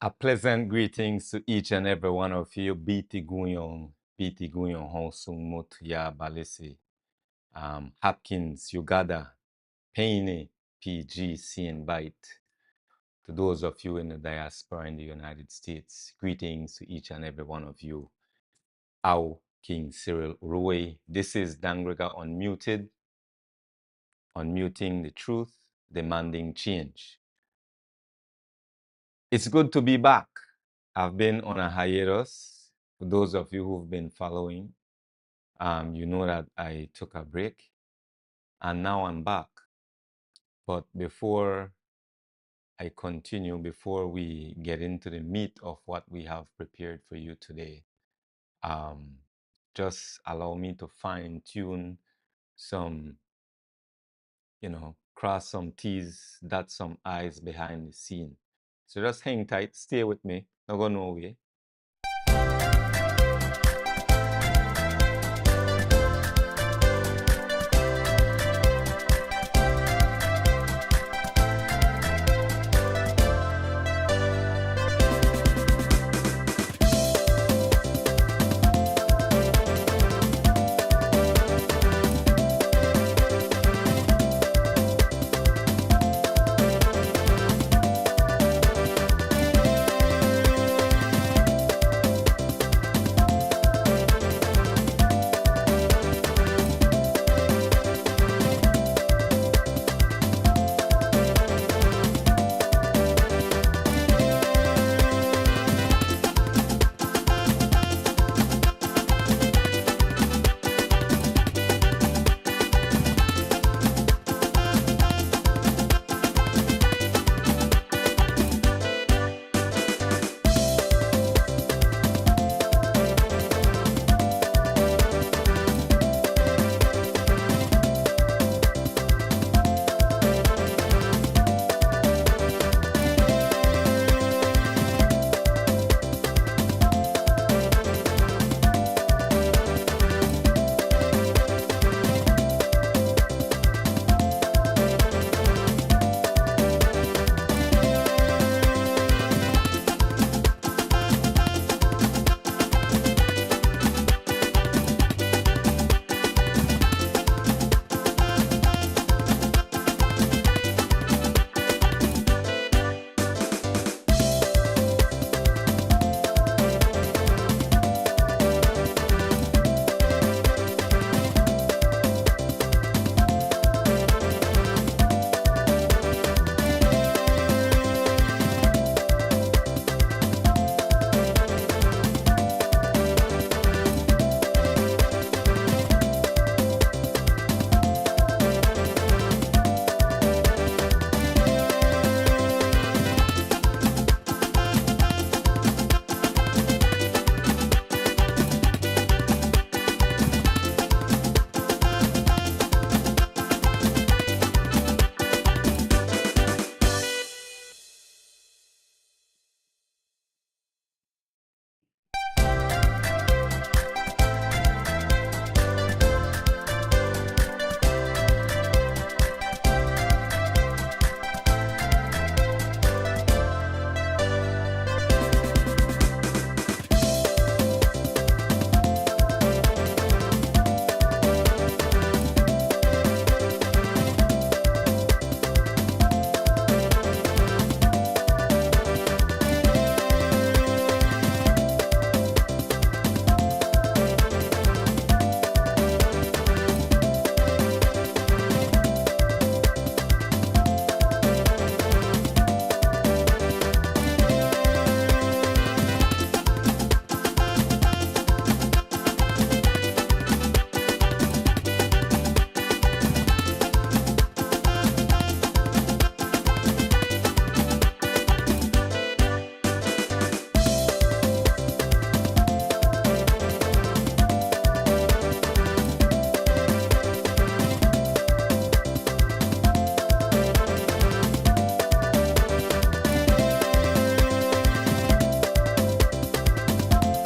A pleasant greetings to each and every one of you. Biti Guyong, Honsung Mut Ya Balisi, Hopkins, Uganda, Payne, PGC, and Bite. To those of you in the diaspora in the United States, greetings to each and every one of you. Our King Cyril Uruwei. This is Dangriga Unmuted, unmuting the truth, demanding change. It's good to be back. I've been on a hiatus. For those of you who've been following, you know that I took a break and now I'm back. But before I continue, before we get into the meat of what we have prepared for you today, just allow me to fine tune some, cross some T's, dot some I's behind the scene. So just hang tight, stay with me, don't go nowhere.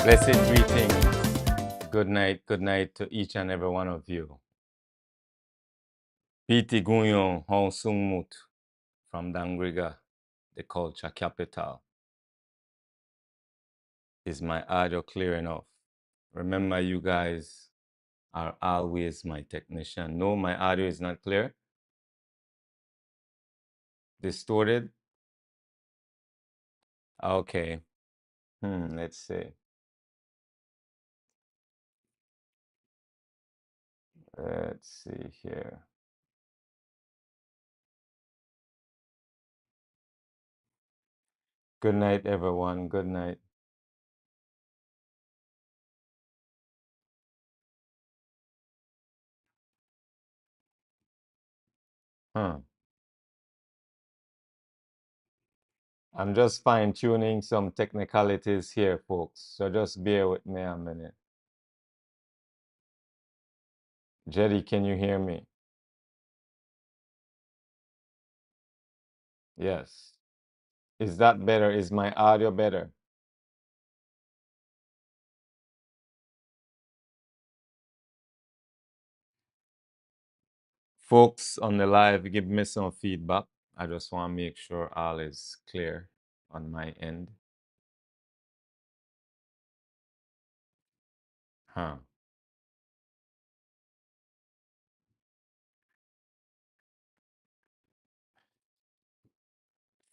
Blessed greetings. Good night to each and every one of you. Biti Guyong Hong Sung Mut from Dangriga, the culture capital. Is my audio clear enough? Remember, you guys are always my technician. No, my audio is not clear. Distorted. Okay. Let's see. Let's see here. Good night, everyone. Good night. Huh. I'm just fine tuning some technicalities here, folks. So just bear with me a minute. Jetty, can you hear me? Yes. Is that better? Is my audio better? Folks on the live, give me some feedback. I just want to make sure all is clear on my end. Huh.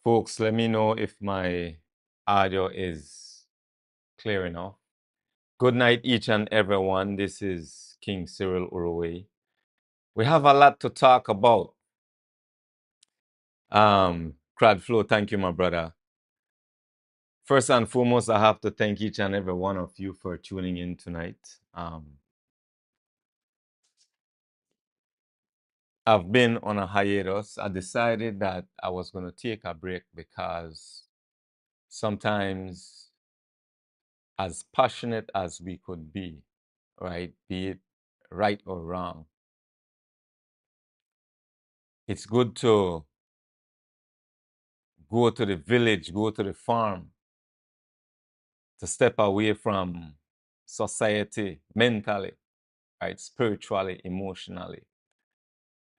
Folks, let me know if my audio is clear enough. Good night, each and everyone. This is King Cyril Uruwei. We have a lot to talk about. Crowdflow, thank you, my brother. First and foremost, I have to thank each and every one of you for tuning in tonight. I've been on a hiatus. I decided that I was going to take a break because sometimes, as passionate as we could be, right, be it right or wrong, it's good to go to the village, go to the farm, to step away from society mentally, right, spiritually, emotionally,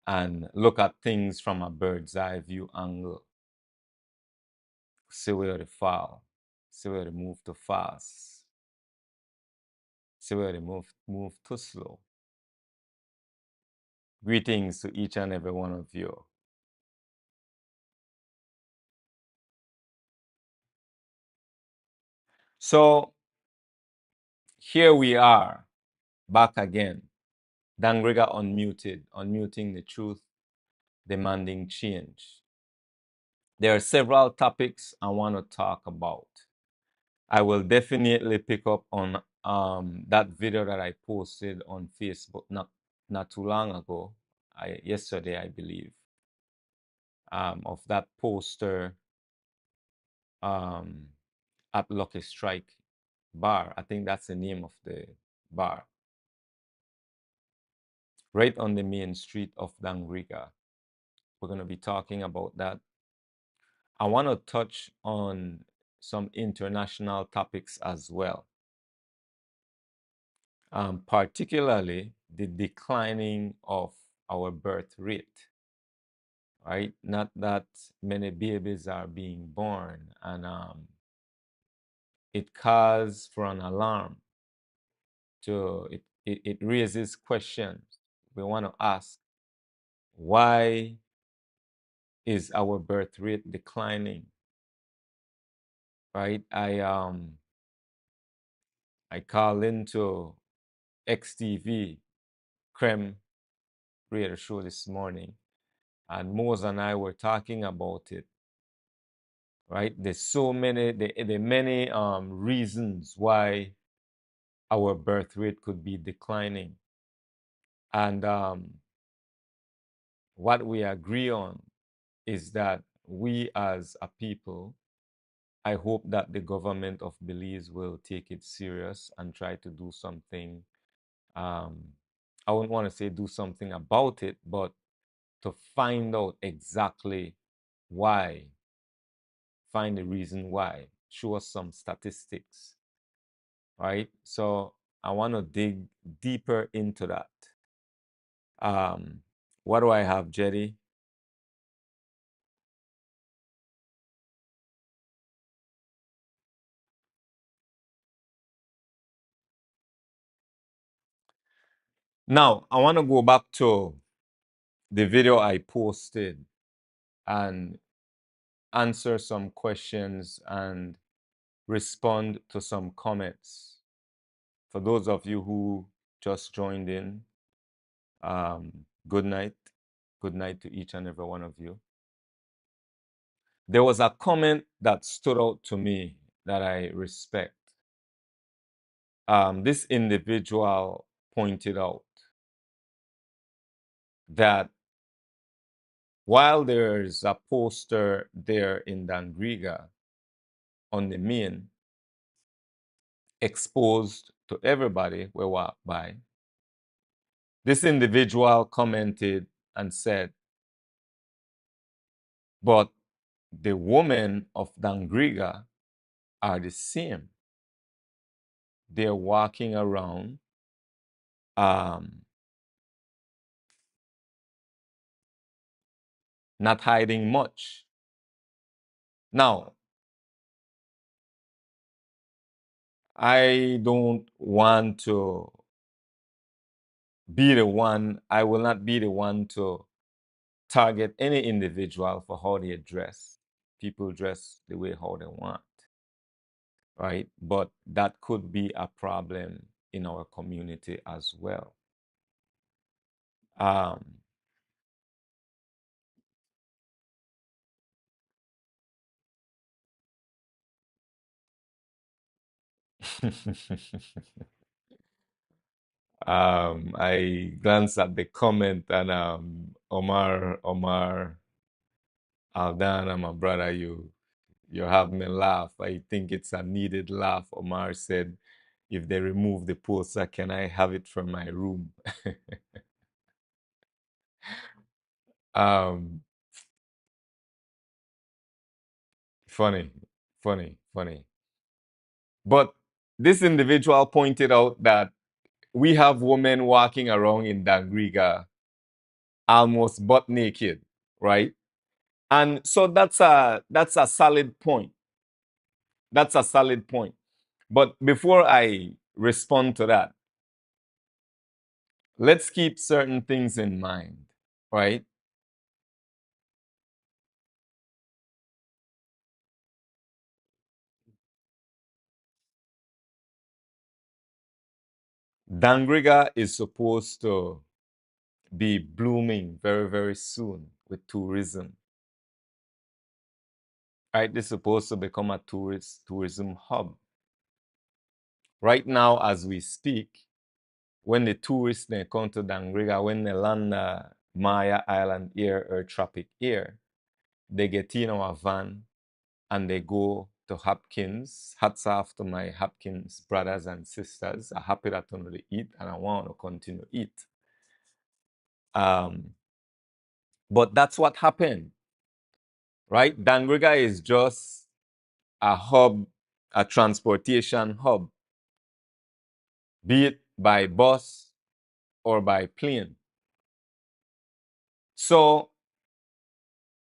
and look at things from a bird's eye view angle, see where they fall, see where they move too fast, see where they move too slow. Greetings to each and every one of you. So here we are, back again. Dangriga unmuted, unmuting the truth, demanding change. There are several topics I want to talk about. I will definitely pick up on that video that I posted on Facebook not too long ago, yesterday, I believe, of that poster um, at Lucky Strike Bar. I think that's the name of the bar, right on the main street of Dangriga. We're going to be talking about that. I want to touch on some international topics as well, particularly the declining of our birth rate, right? Not that many babies are being born, and it calls for an alarm. It raises questions. We want to ask, why is our birth rate declining? Right? I call into XTV Creme radio show this morning, and Mose and I were talking about it. Right? There's so many the many reasons why our birth rate could be declining, and what we agree on is that we as a people, I hope that the government of Belize will take it serious and try to do something. I wouldn't want to say do something about it, but to find out exactly why, find the reason why, show us some statistics, right? So I want to dig deeper into that. What do I have, Jetty? Now, I want to go back to the video I posted and answer some questions and respond to some comments. For those of you who just joined in, good night. Good night to each and every one of you. There was a comment that stood out to me that I respect. This individual pointed out that while there's a poster there in Dangriga on the main, exposed to everybody we walk by, this individual commented and said, but the women of Dangriga are the same. They're walking around not hiding much. Now, I don't want to be the one, I will not be the one to target any individual for how they dress. People dress the way how they want, right? But that could be a problem in our community as well. Um, I glanced at the comment and Omar Aldana, my brother, you have me laugh. I think it's a needed laugh. Omar said, if they remove the poster, can I have it from my room? um, funny, funny. But this individual pointed out that we have women walking around in Dangriga almost butt naked, right? And so that's a solid point. That's a solid point. But before I respond to that, let's keep certain things in mind, right? Dangriga is supposed to be blooming very, very soon with tourism. Right? It's supposed to become a tourism hub. Right now, as we speak, when the tourists they come to Dangriga, when they land Maya Island Air or Tropic Air, they get in our van and they go to Hopkins. Hats off to my Hopkins brothers and sisters. I'm happy that I know to eat and I want to continue to eat. But that's what happened, right? Dangriga is just a hub, a transportation hub, be it by bus or by plane. So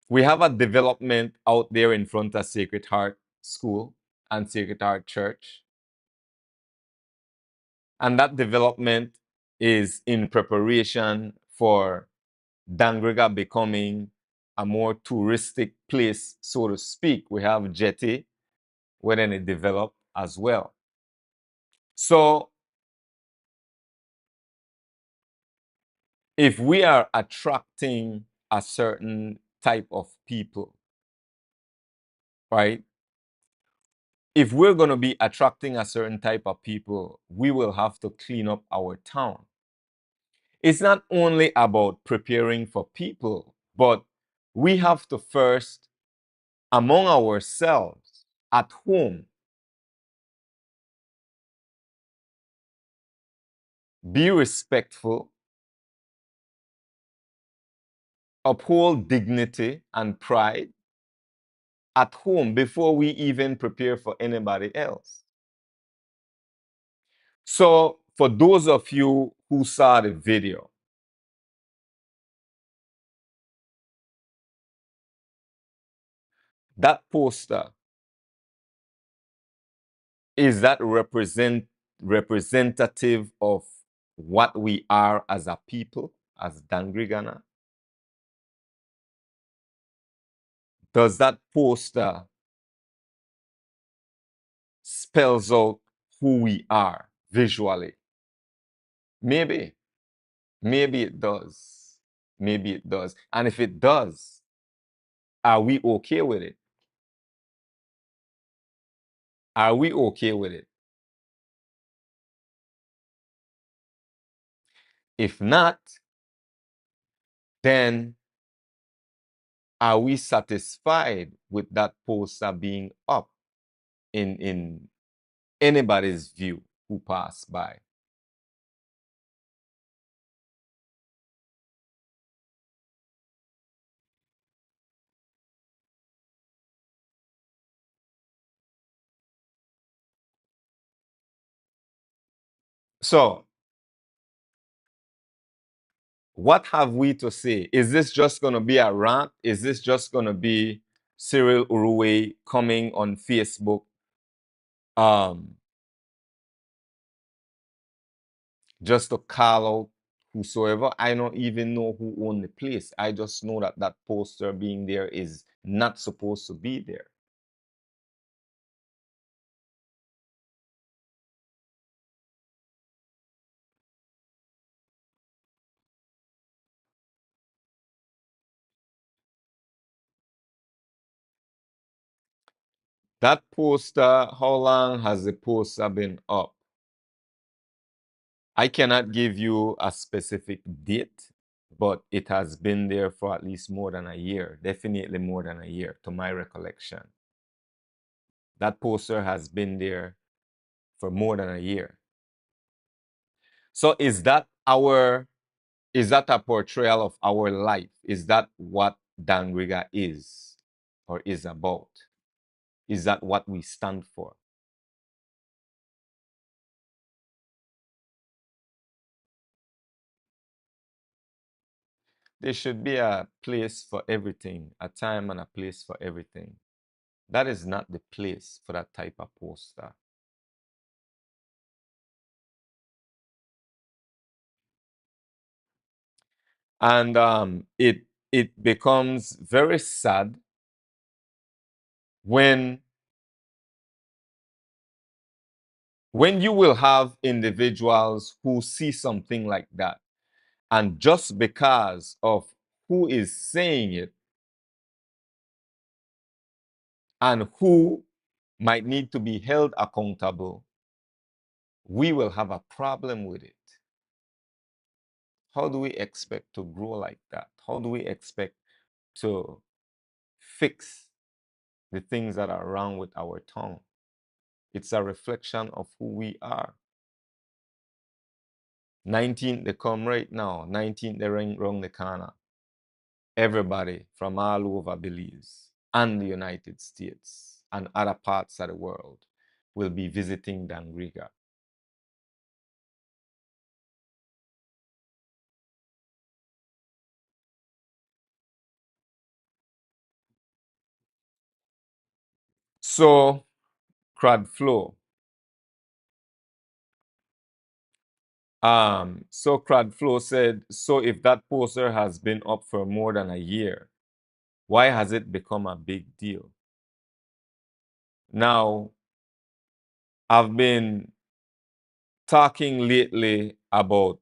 we have a development out there in front of Sacred Heart School and Sacred Heart Church. And that development is in preparation for Dangriga becoming a more touristic place, so to speak. We have Jetty, where then it developed as well. So if we are attracting a certain type of people, right? If we're going to be attracting a certain type of people, we will have to clean up our town. It's not only about preparing for people, but we have to first, among ourselves, at home, be respectful, uphold dignity and pride at home before we even prepare for anybody else. So, for those of you who saw the video, that poster is that representative of what we are as a people, as Dangrigana? Does that poster spells out who we are visually? Maybe, maybe it does. Maybe it does. And if it does, are we okay with it? Are we okay with it? If not, then are we satisfied with that poster being up in anybody's view who pass by? So, what have we to say? Is this just going to be a rant? Is this just going to be Cyril Uruwei coming on Facebook, um, just to call out whosoever? I don't even know who owned the place. I just know that that poster being there is not supposed to be there. That poster, how long has the poster been up? I cannot give you a specific date, but it has been there for at least more than a year, definitely more than a year, to my recollection. That poster has been there for more than a year. So is that a portrayal of our life? Is that what Dangriga is or is about? Is that what we stand for? There should be a place for everything, a time and a place for everything. That is not the place for that type of poster. And it becomes very sad when you will have individuals who see something like that, and just because of who is saying it and who might need to be held accountable, we will have a problem with it. How do we expect to grow like that? How do we expect to fix the things that are wrong with our tongue? It's a reflection of who we are. 19th, they come right now. 19th, they ring round the corner. Everybody from all over Belize and the United States and other parts of the world will be visiting Dangriga. So, crowd flow. So crowd flow said, so if that poster has been up for more than a year, why has it become a big deal? Now, I've been talking lately about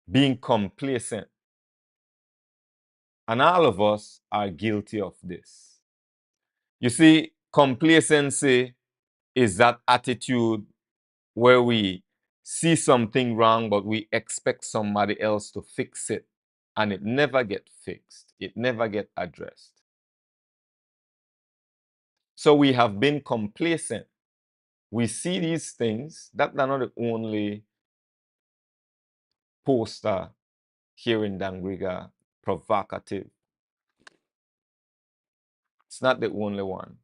being complacent, and all of us are guilty of this. You see, complacency is that attitude where we see something wrong, but we expect somebody else to fix it, and it never get fixed. It never get addressed. So we have been complacent. We see these things. That are not the only poster here in Dangriga provocative. It's not the only one.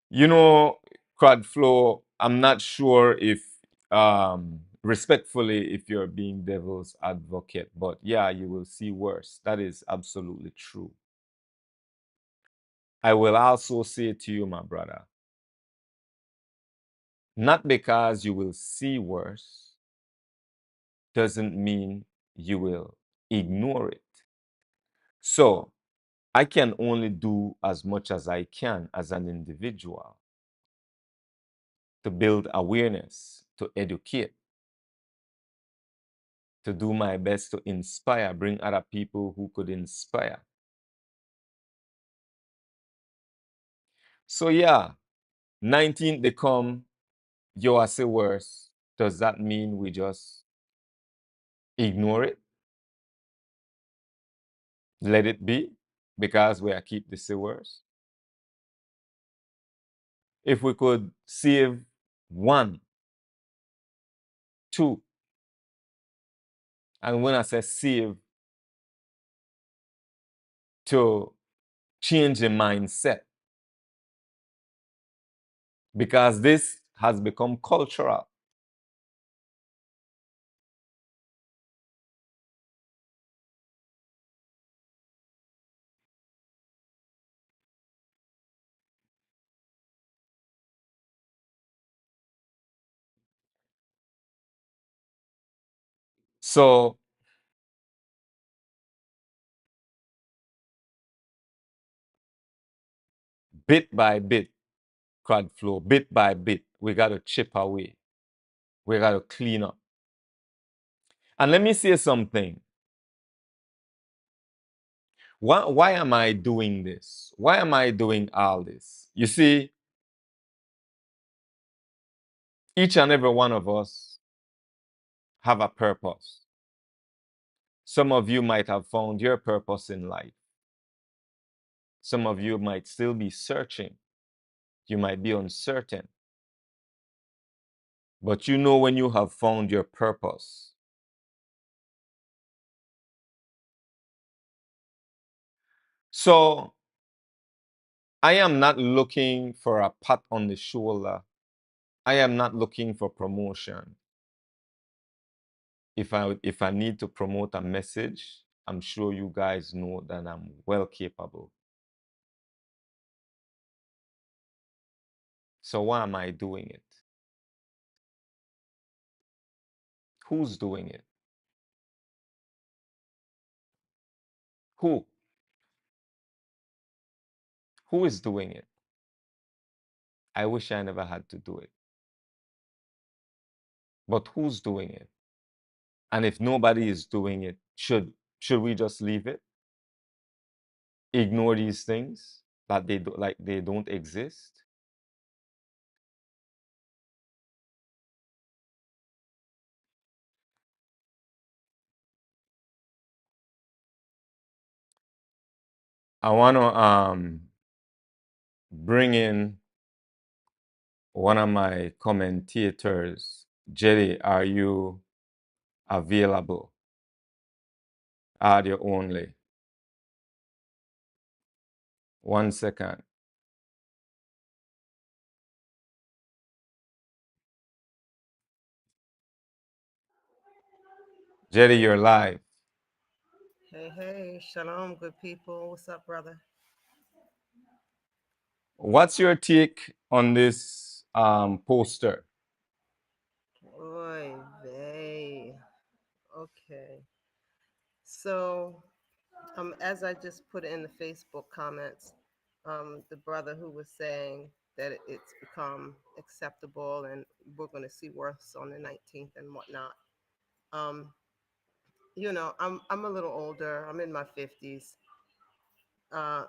You know, Crowdflow, I'm not sure if, respectfully, if you're being devil's advocate, but yeah, you will see worse. That is absolutely true. I will also say to you, my brother, not because you will see worse doesn't mean you will ignore it. So I can only do as much as I can as an individual to build awareness, to educate, to do my best to inspire, bring other people who could inspire. So yeah, 19 they come, you are say worse. Does that mean we just ignore it? Let it be because we are keep the say worse? If we could save one, two, and when I say save, to change the mindset, because this has become cultural. So bit by bit, crowd flow, bit by bit, we got to chip away. We got to clean up. And let me say something. Why am I doing this? Why am I doing all this? You see, each and every one of us have a purpose. Some of you might have found your purpose in life. Some of you might still be searching. You might be uncertain. But you know when you have found your purpose. So I am not looking for a pat on the shoulder. I am not looking for promotion. If I need to promote a message, I'm sure you guys know that I'm well capable. So why am I doing it? Who's doing it? Who? Who is doing it? I wish I never had to do it. But who's doing it? And if nobody is doing it, should we just leave it? Ignore these things that they don't exist? I want to bring in one of my commentators. Jerry, are you available? Audio only. 1 second. Jerry, you're live. Hey, hey, shalom, good people. What's up, brother? What's your take on this poster? Oy vey. Okay. So, as I just put in the Facebook comments, the brother who was saying that it's become acceptable and we're going to see worse on the 19th and whatnot. Um, I'm a little older. I'm in my 50s. Uh,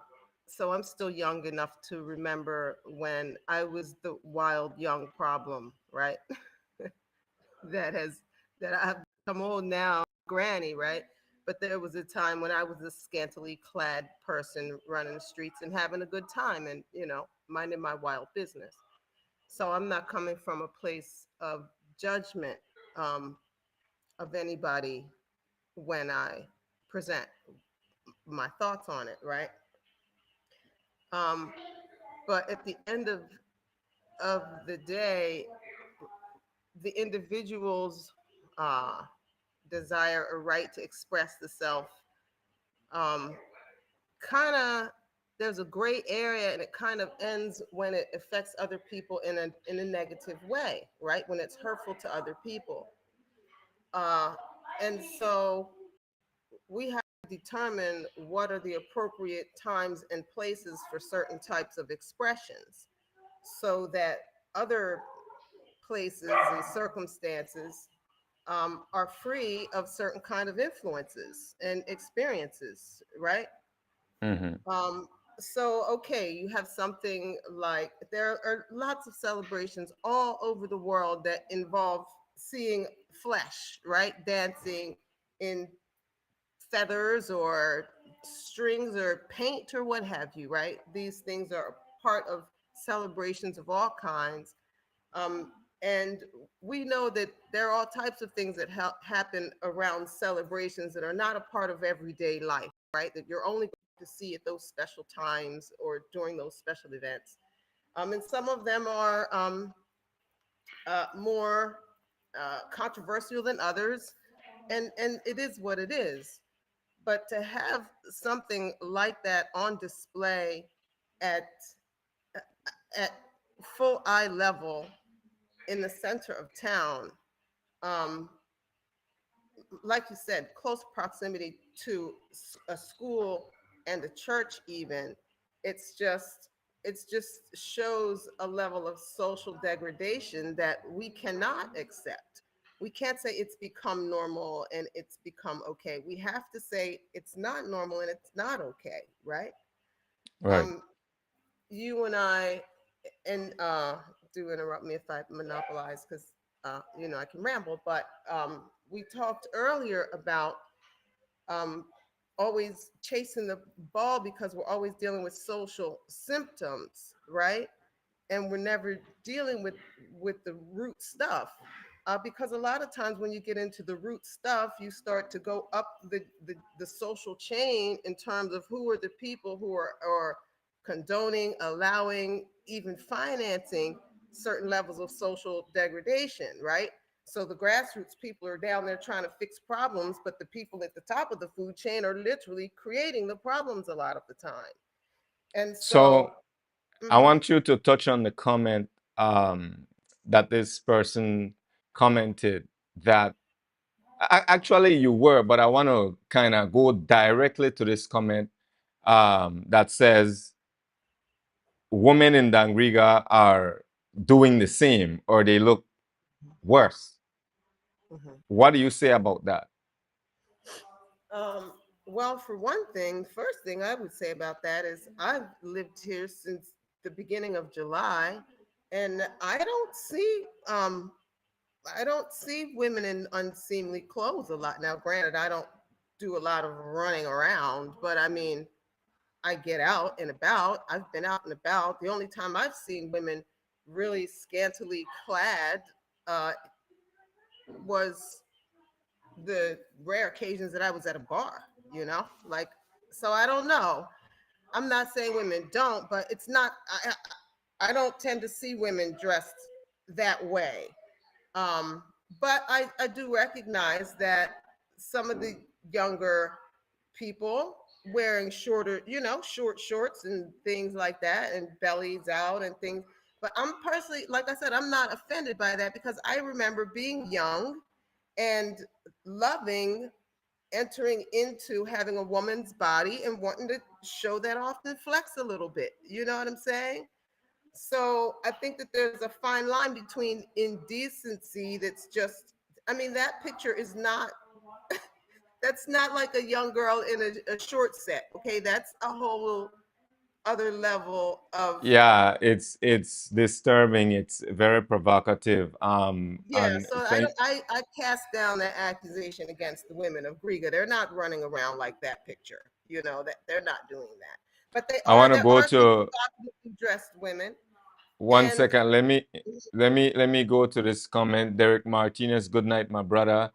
so I'm still young enough to remember when I was the wild young problem, right? that has that I've become old now, granny, right? But there was a time when I was a scantily clad person running the streets and having a good time and, minding my wild business. So I'm not coming from a place of judgment um, of anybody when I present my thoughts on it, right? Um, but at the end of the day, the individual's uh, desire or right to express the self um, kind of there's a gray area, and it kind of ends when it affects other people in a negative way, right? When it's hurtful to other people. Uh, and so we have to determine what are the appropriate times and places for certain types of expressions so that other places and circumstances are free of certain kind of influences and experiences, right? Mm-hmm. Um, so, okay, you have something like there are lots of celebrations all over the world that involve seeing flesh, right? Dancing in feathers or strings or paint or what have you, right? These things are part of celebrations of all kinds. Um, and we know that there are all types of things that happen around celebrations that are not a part of everyday life, right? That you're only going to see at those special times or during those special events. And some of them are more controversial than others, and it is what it is. But to have something like that on display at at full eye level in the center of town, um, like you said, close proximity to a school and a church, even, it's just it's just shows a level of social degradation that we cannot accept. We can't say it's become normal and it's become okay. We have to say it's not normal and it's not okay, right? Right. Um, you and I, and do interrupt me if I monopolize, because I can ramble, but we talked earlier about um, always chasing the ball because we're always dealing with social symptoms, right? And we're never dealing with the root stuff. Because a lot of times when you get into the root stuff, you start to go up the social chain in terms of who are the people who are condoning, allowing, even financing certain levels of social degradation, right? So the grassroots people are down there trying to fix problems, but the people at the top of the food chain are literally creating the problems a lot of the time. And so, So I mhm, want you to touch on the comment that this person commented that actually you were, but I want to kind of go directly to this comment that says women in Dangriga are doing the same or they look worse. mhm. What do you say about that? Um, well, for one thing, first thing I would say about that is I've lived here since the beginning of July, and I don't see women in unseemly clothes a lot. Now, granted, I don't do a lot of running around, but I mean, I get out and about. I've been out and about. The only time I've seen women really scantily clad uh, was the rare occasions that I was at a bar, like, so I don't know. I'm not saying women don't, but it's not, I don't tend to see women dressed that way. Um, but I do recognize that some of the younger people wearing shorter, short shorts and things like that, and bellies out and things. But I'm personally, like I said, I'm not offended by that because I remember being young and loving entering into having a woman's body and wanting to show that off and flex a little bit. You know what I'm saying? So I think that there's a fine line between indecency that's just, I mean, that picture is not, that's not like a young girl in a short set. Okay. That's a whole other level of, Yeah, it's disturbing. It's very provocative. yeah. And So thank. I cast down that accusation against the women of Griga. They're not running around like that picture, that they're not doing that. But I want to there go are some to provocatively dressed women. one And second. Let me go to this comment. Derek Martinez. Good night, my brother.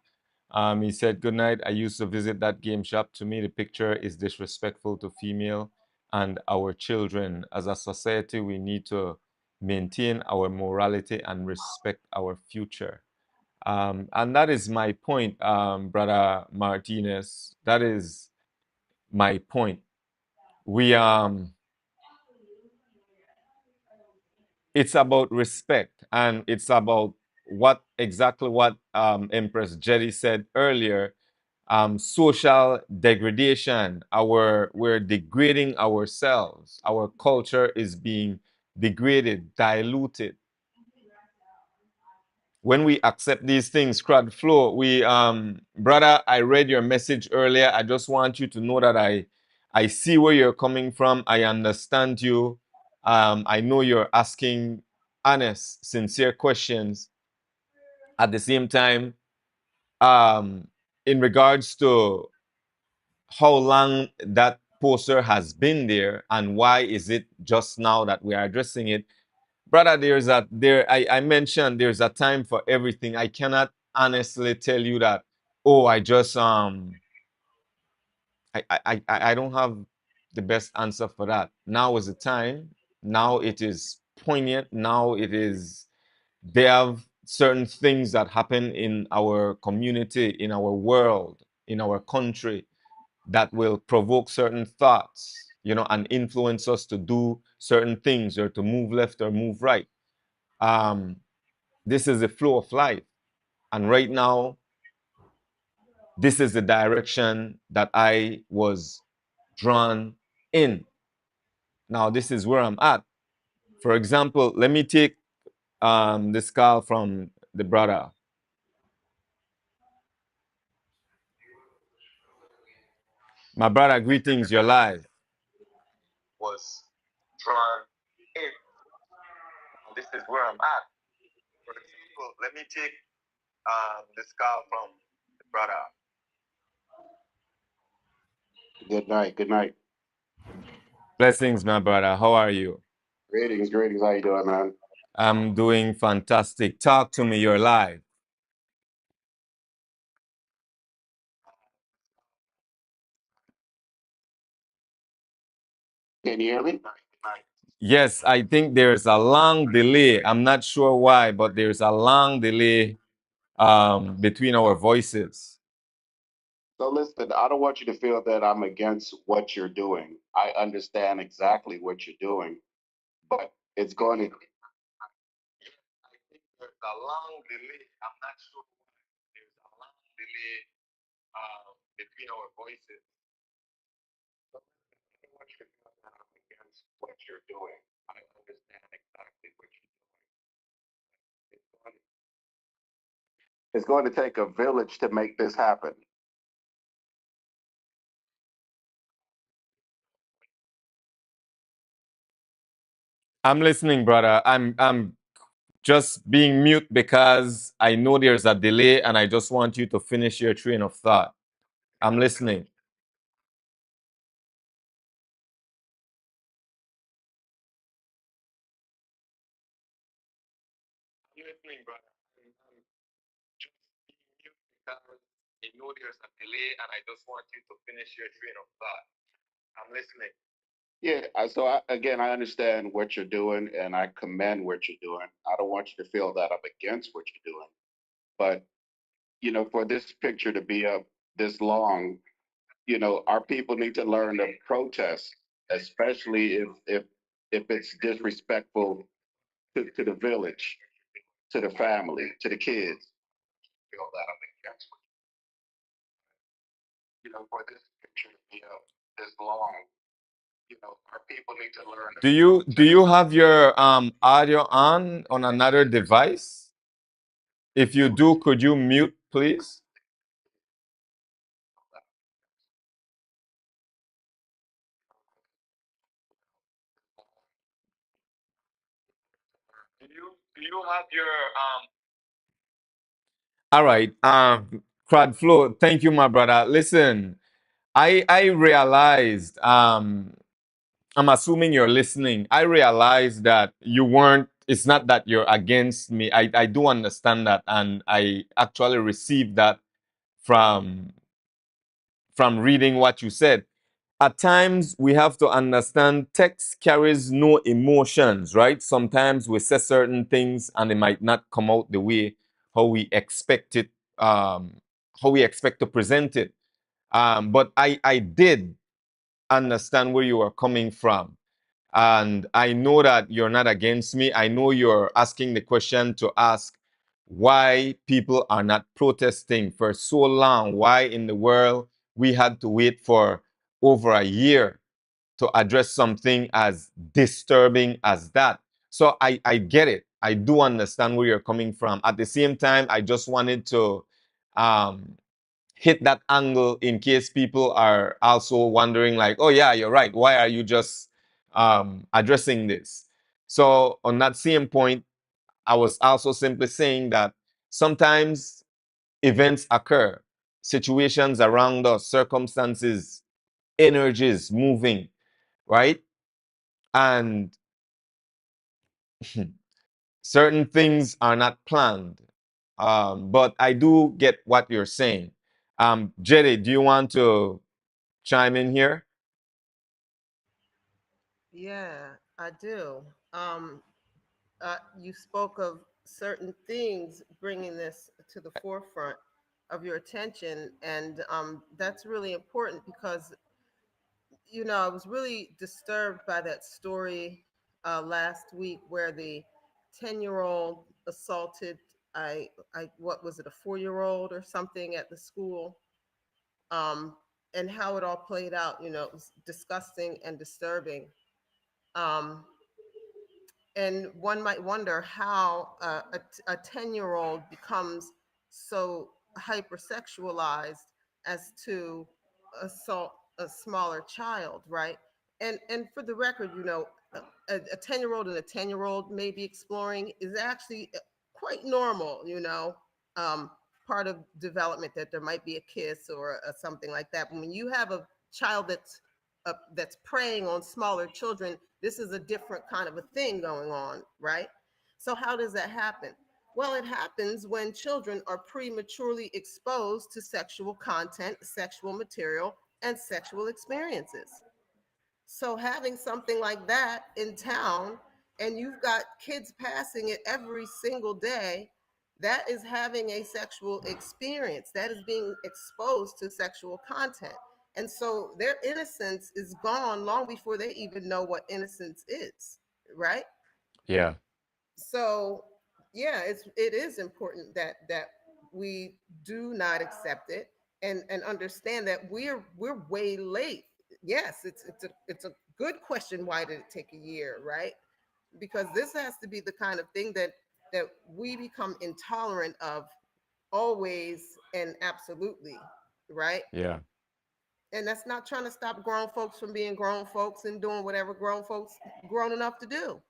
He said, "Good night. I used to visit that game shop. To me, the picture is disrespectful to female and our children. As a society, we need to maintain our morality and respect our future." And that is my point, brother Martinez. That is my point. We it's about respect, and it's about exactly what Empress Jetty said earlier. Social degradation. We're degrading ourselves. Our culture is being degraded, diluted. When we accept these things, crowd flow, brother, I read your message earlier. I just want you to know that I see where you're coming from. I understand you. I know you're asking honest, sincere questions. At the same time, um, in regards to how long that poster has been there and why is it just now that we are addressing it, brother, I mentioned there's a time for everything. I cannot honestly tell you that, oh, I don't have the best answer for that. Now is the time. Now it is poignant. Now it is, there are certain things that happen in our community, in our world, in our country, that will provoke certain thoughts, and influence us to do certain things or to move left or move right. Um, this is the flow of life. And right now, this is the direction that I was drawn in. Now, this is where I'm at. For example, let me take this call from the brother. My brother, greetings, you're live. Was drawn in. This is where I'm at. For example, let me take this call from the brother. Good night. Good night. Blessings, my brother. How are you? Greetings. Greetings. How you doing, man? I'm doing fantastic. Talk to me. You're live. Can you hear me? Yes, I think there's a long delay. I'm not sure why, but there's a long delay between our voices. So listen, I don't want you to feel that I'm against what you're doing. I understand exactly what you're doing, but it's going to. I think there's a long delay. I'm not sure why. There's a long delay between our voices. So I don't want you to feel that I'm against what you're doing. I understand exactly what you're doing. It's going to It's going to take a village to make this happen. I'm listening, brother. I'm just being mute because I know there's a delay and I just want you to finish your train of thought. I'm listening. I'm listening, brother. I'm just being mute because I know there's a delay and I just want you to finish your train of thought. I'm listening. Yeah. Again, I understand what you're doing, and I commend what you're doing. I don't want you to feel that I'm against what you're doing, but for this picture to be up this long, our people need to learn to protest, especially if it's disrespectful to the village, to the family, to the kids. Feel that I'm against for this picture to be up this long, our people need to learn to Do you have your audio on another device? If you do, could you mute, please? Do you have your All right, crowd flow. Thank you, my brother. Listen, I realized I'm assuming you're listening. I realized that you weren't. It's not that you're against me. I do understand that, and I actually received that from reading what you said. At times, we have to understand text carries no emotions, right? Sometimes we say certain things and it might not come out the way how we expect it, how we expect to present it. But I did understand where you are coming from. And I know that you're not against me. I know you're asking the question to ask why people are not protesting for so long. Why in the world we had to wait for over a year to address something as disturbing as that. So I get it. I do understand where you're coming from. At the same time, I just wanted to um, hit that angle in case people are also wondering, like, oh yeah, you're right. Why are you just addressing this? So on that same point, I was also simply saying that sometimes events occur, situations around us, circumstances, energies moving, right? And certain things are not planned. But I do get what you're saying. Jerry, do you want to chime in here? Yeah, I do. Um, you spoke of certain things bringing this to the forefront of your attention, and that's really important because I was really disturbed by that story last week where the 10-year-old assaulted I what was it, a 4-year-old or something at the school, um, and how it all played out. It was disgusting and disturbing. Um, and one might wonder how a 10-year-old becomes so hypersexualized as to assault a smaller child, right? And for the record, a 10-year-old and a 10-year-old maybe exploring is actually quite normal, um, part of development, that there might be a kiss or something like that. But when you have a child that's preying on smaller children, this is a different kind of a thing going on, right? So how does that happen? Well, it happens when children are prematurely exposed to sexual content, sexual material, and sexual experiences. So having something like that in town, and you've got kids passing it every single day, that is having a sexual experience, that is being exposed to sexual content. And so their innocence is gone long before they even know what innocence is, right? Yeah, So yeah, it is important that we do not accept it, and understand that we're way late. Yes, it's a good question, why did it take a year, right? Because this has to be the kind of thing that we become intolerant of, always and absolutely, right? yeah. And that's not trying to stop grown folks from being grown folks and doing whatever grown folks grown enough to do,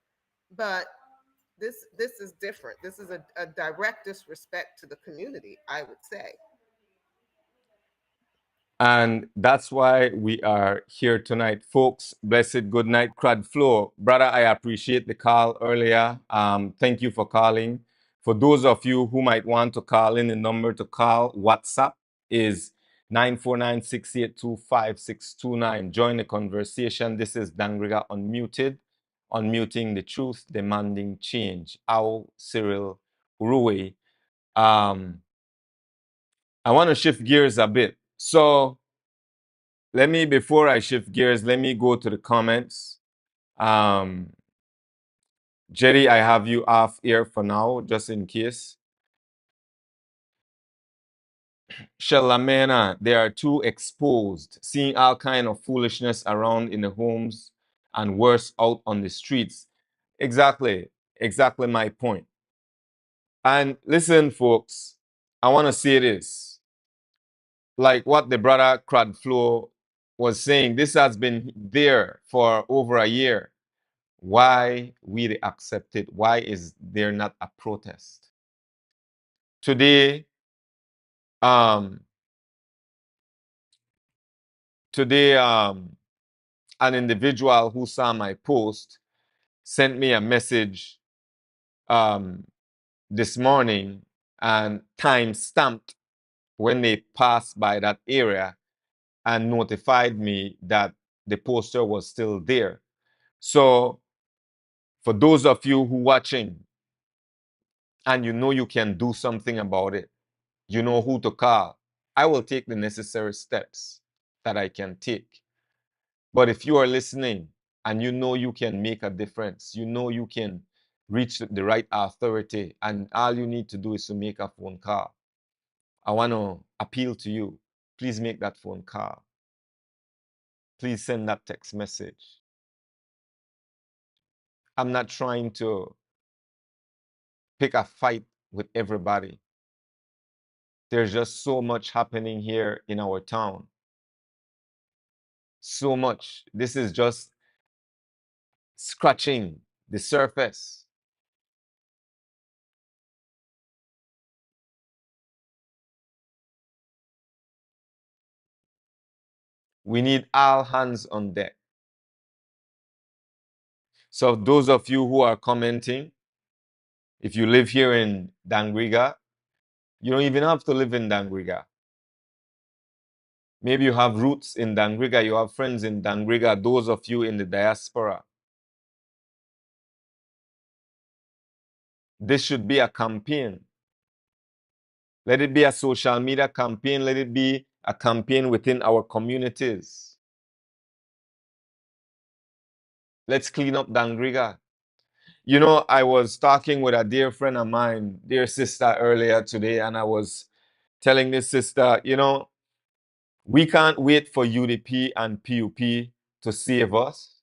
but this is different. This is a direct disrespect to the community, I would say. And that's why we are here tonight, folks. Blessed good night, Crud Floor. Brother, I appreciate the call earlier. Thank you for calling. For those of you who might want to call in, the number to call WhatsApp is 949-682-5629. Join the conversation. This is Dangriga Unmuted, unmuting the truth, demanding change. Our Cyril Uruwei. Um, I want to shift gears a bit. So before I shift gears, let me go to the comments. Um, Jerry, I have you off air for now, just in case. Shalamena, they are too exposed, seeing all kind of foolishness around in the homes and worse out on the streets. Exactly my point. And listen, folks, I want to say this. Like what the brother Cradflow was saying, this has been there for over a year. Why we accept it? Why is there not a protest? Today, um, today, an individual who saw my post sent me a message um, this morning and time stamped when they passed by that area and notified me that the poster was still there. So for those of you who watching and you know you can do something about it, you know who to call. I will take the necessary steps that I can take. But if you are listening and you know you can make a difference, you know you can reach the right authority, and all you need to do is to make a phone call. I want to appeal to you. Please make that phone call. Please send that text message. I'm not trying to pick a fight with everybody. There's just so much happening here in our town. So much. This is just scratching the surface. We need all hands on deck. So those of you who are commenting, if you live here in Dangriga, you don't even have to live in Dangriga. Maybe you have roots in Dangriga, you have friends in Dangriga, those of you in the diaspora. This should be a campaign. Let it be a social media campaign. Let it be a campaign within our communities. Let's clean up Dangriga. You know, I was talking with a dear friend of mine, dear sister, earlier today, and I was telling this sister, you know, we can't wait for UDP and PUP to save us.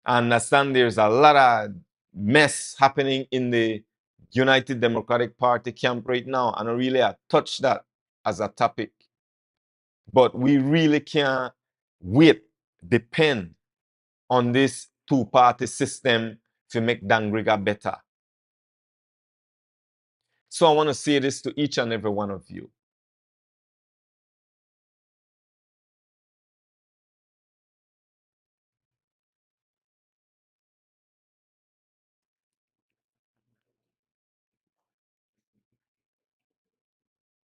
I understand there's a lot of mess happening in the United Democratic Party camp right now, and I really touch that as a topic. But we really can't wait, depend on this two-party system to make Dangriga better. So I want to say this to each and every one of you.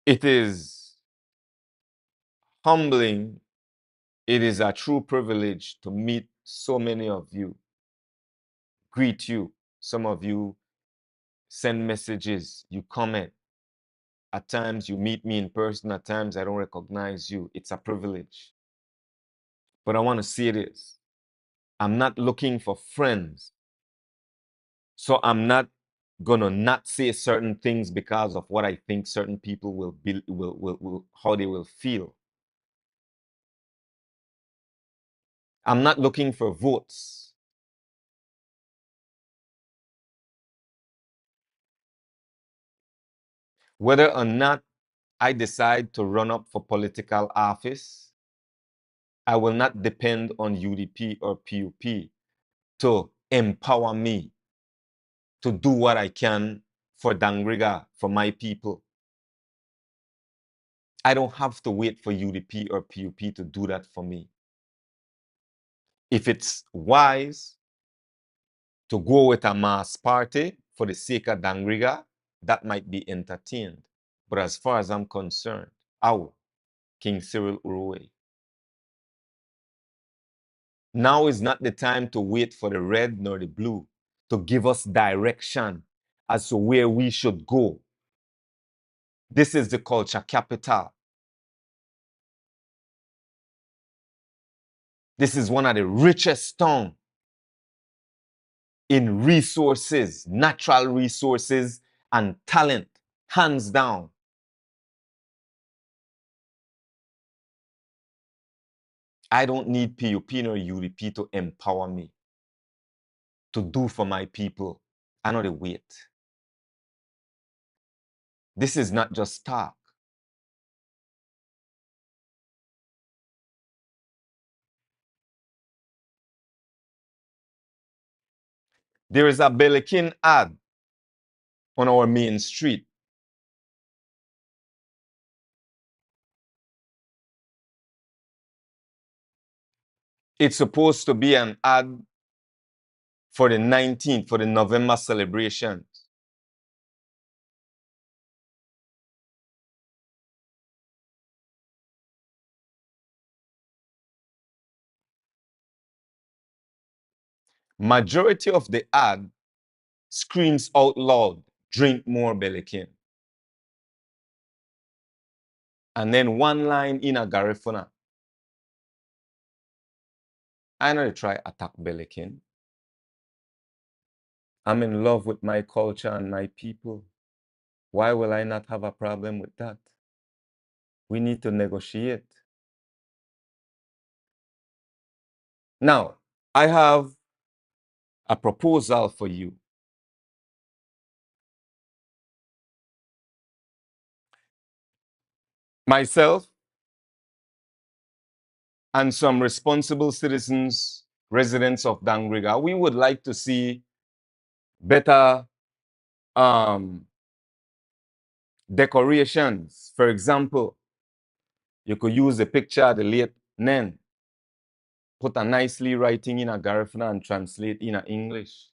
It is humbling. It is a true privilege to meet so many of you, greet you. Some of you send messages, you comment. At times you meet me in person, at times I don't recognize you. It's a privilege. But I want to say this. I'm not looking for friends. So I'm not gonna not say certain things because of what I think certain people will be, will how they will feel. I'm not looking for votes. Whether or not I decide to run up for political office, I will not depend on UDP or PUP to empower me to do what I can for Dangriga, for my people. I don't have to wait for UDP or PUP to do that for me. If it's wise to go with a mass party for the sake of Dangriga, that might be entertained. But as far as I'm concerned, King Cyril Uruwei, now is not the time to wait for the red nor the blue to give us direction as to where we should go. This is the culture capital. This is one of the richest towns in resources, natural resources, and talent, hands down. I don't need PUP nor UDP to empower me to do for my people. I know the wait. This is not just talk. There is a Belikin ad on our main street. It's supposed to be an ad for the 19th, for the November celebrations. Majority of the ad screams out loud, drink more Belikin. And then one line in a Garifuna. I know they try attack Belikin. I'm in love with my culture and my people. Why will I not have a problem with that? We need to negotiate. Now, I have a proposal for you. Myself and some responsible citizens, residents of Dangriga, we would like to see better decorations. For example, you could use a picture of the late Nen, put a nicely writing in a Garifuna and translate in a English.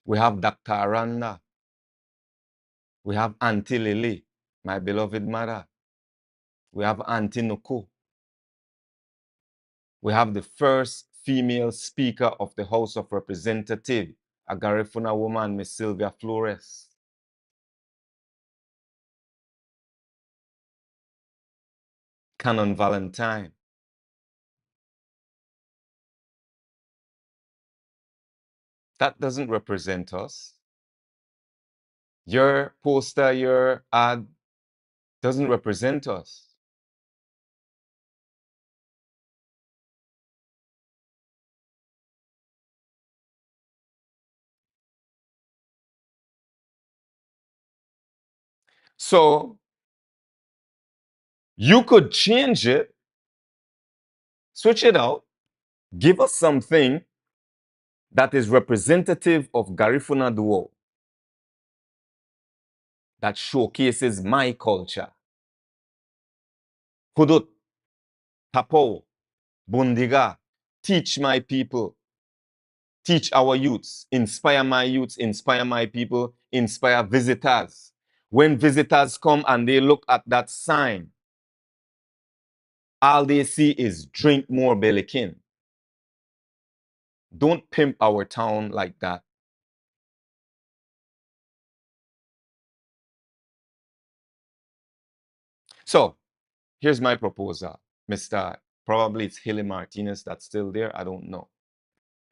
We have Dr. Aranda. We have Auntie Lily, my beloved mother. We have Auntie Nuku. We have the first female speaker of the House of Representatives, a Garifuna woman, Miss Sylvia Flores. Canon Valentine. That doesn't represent us. Your poster, your ad doesn't represent us. So you could change it, switch it out, give us something that is representative of Garifuna Duo, that showcases my culture. Hudut, Tapo, Bundiga, teach my people, teach our youths, inspire my youths, inspire my people, inspire visitors. When visitors come and they look at that sign, all they see is drink more Belikin. Don't pimp our town like that. So here's my proposal, Mr. Probably it's Hilly Martinez that's still there. I don't know.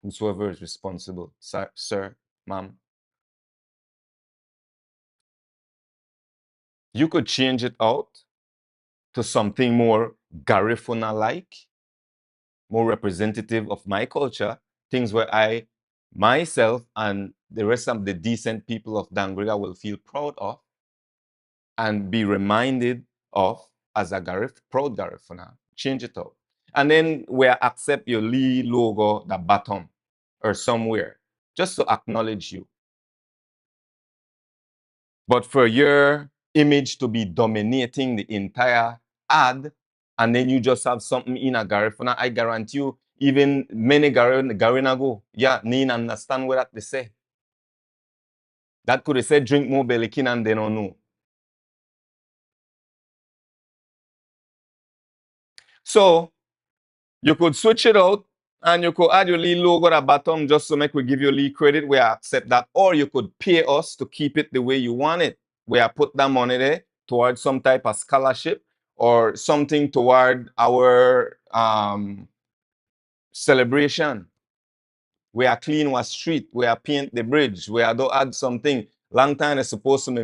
Whosoever is responsible, sir, ma'am. You could change it out to something more Garifuna-like, more representative of my culture, things where I, myself, and the rest of the decent people of Dangriga will feel proud of and be reminded of as a proud Garifuna. Change it out. And then where accept your Lee logo, the bottom, or somewhere, just to acknowledge you. But for your image to be dominating the entire ad, and then you just have something in a Garifuna, I guarantee you, even many Garina go, yeah, need understand what they say. That could have said drink more Belikin and they don't know. So you could switch it out and you could add your little logo at the bottom just to make we give you a little credit. We accept that. Or you could pay us to keep it the way you want it. We have put that money there towards some type of scholarship or something toward our celebration. We are clean our street. We are paint the bridge. We are do add something. Long time it's supposed to be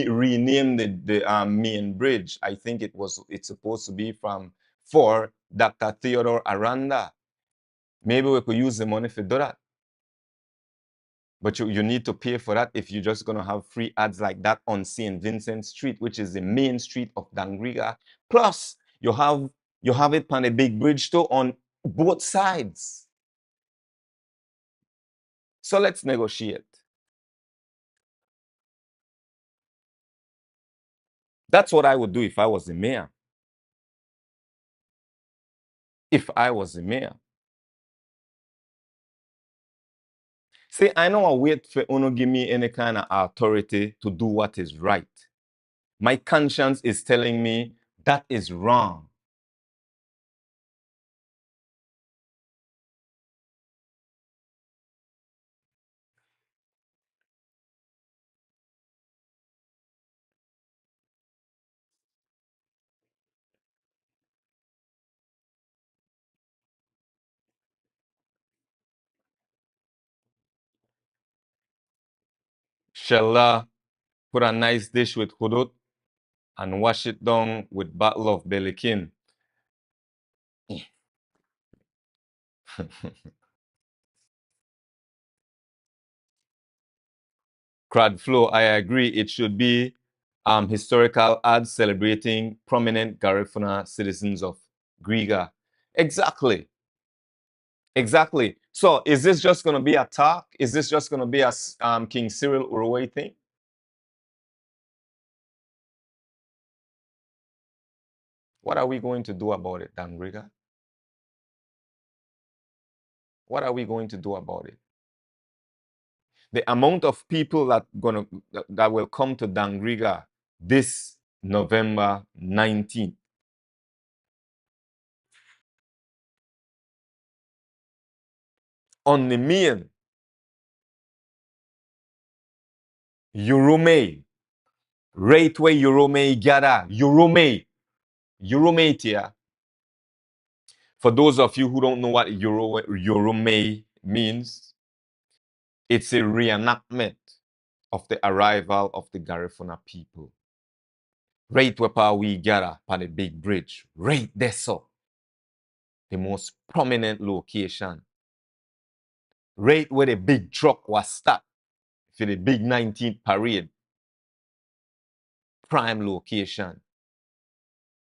rename the main bridge. I think it's supposed to be from for Dr. Theodore Aranda. Maybe we could use the money for do that. But you need to pay for that if you're just going to have free ads like that on St. Vincent Street, which is the main street of Dangriga. Plus, you have it on a big bridge too on both sides. So let's negotiate. That's what I would do if I was the mayor. If I was the mayor. See, I know I wait for Uno give me any kind of authority to do what is right. My conscience is telling me that is wrong. Shella put a nice dish with hudut and wash it down with bottle of belikin. Crowd flow, I agree. It should be historical ads celebrating prominent Garifuna citizens of Griga. Exactly. Exactly. So is this just going to be a talk? Is this just going to be a King Cyril Uruwei thing? What are we going to do about it, Dangriga? What are we going to do about it? The amount of people that will come to Dangriga this November 19th. On the million, Urume, rate where Urume gather, Urume here. For those of you who don't know what Urume means, it's a reenactment of the arrival of the Garifuna people. Right where we gather on the big bridge, right there, so the most prominent location. Right where the big truck was stopped for the big 19th parade. Prime location.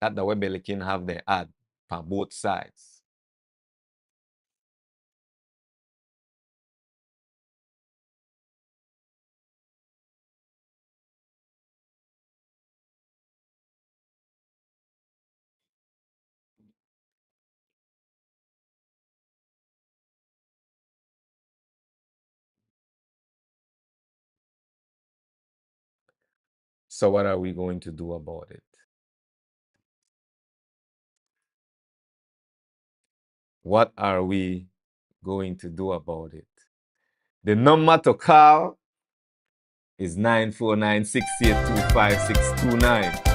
That the way Belikin have their ad on both sides. So what are we going to do about it? What are we going to do about it? The number to call is 949-682-5629.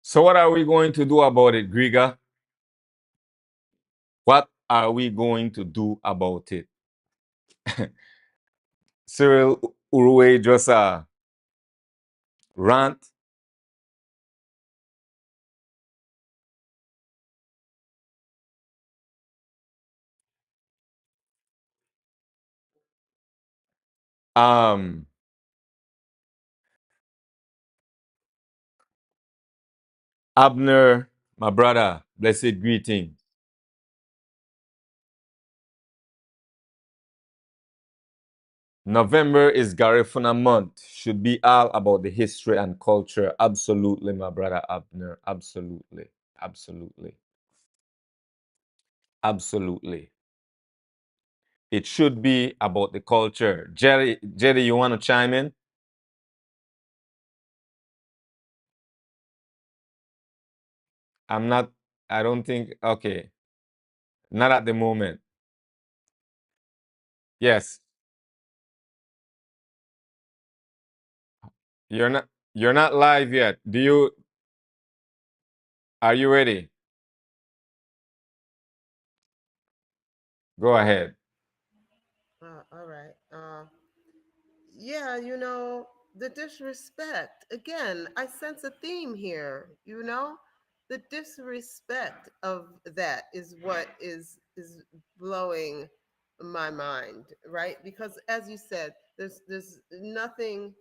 So what are we going to do about it, Griga? What are we going to do about it? Cyril Uruwei just rant. Um, Abner, my brother, blessed greeting. November is Garifuna month. Should be all about the history and culture. Absolutely, my brother Abner. Absolutely. Absolutely. Absolutely. It should be about the culture. Jerry, you want to chime in? I'm not, I don't think, okay. Not at the moment. Yes. You're not live yet. Are you ready? Go ahead. All right. Yeah, the disrespect. Again, I sense a theme here, The disrespect of that is what is blowing my mind, right? Because as you said, there's nothing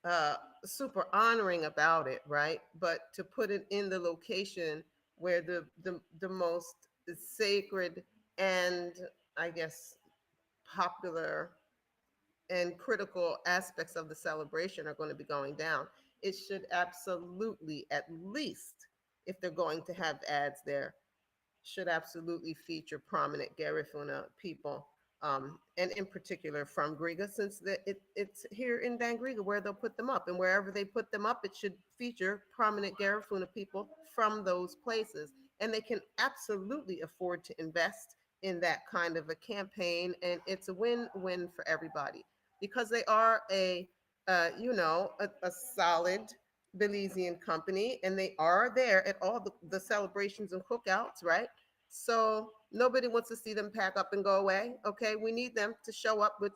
uh super honoring about it, right? But to put it in the location where the most sacred and I guess popular and critical aspects of the celebration are going to be going down. It should absolutely, at least, if they're going to have ads there, should absolutely feature prominent Garifuna people, and in particular from Griga, since it's here in Dangriga where they'll put them up. And wherever they put them up, it should feature prominent Garifuna people from those places. And they can absolutely afford to invest in that kind of a campaign. And it's a win-win for everybody because they are a solid Belizean company, and they are there at all the celebrations and cookouts, right? So nobody wants to see them pack up and go away. Okay, we need them to show up with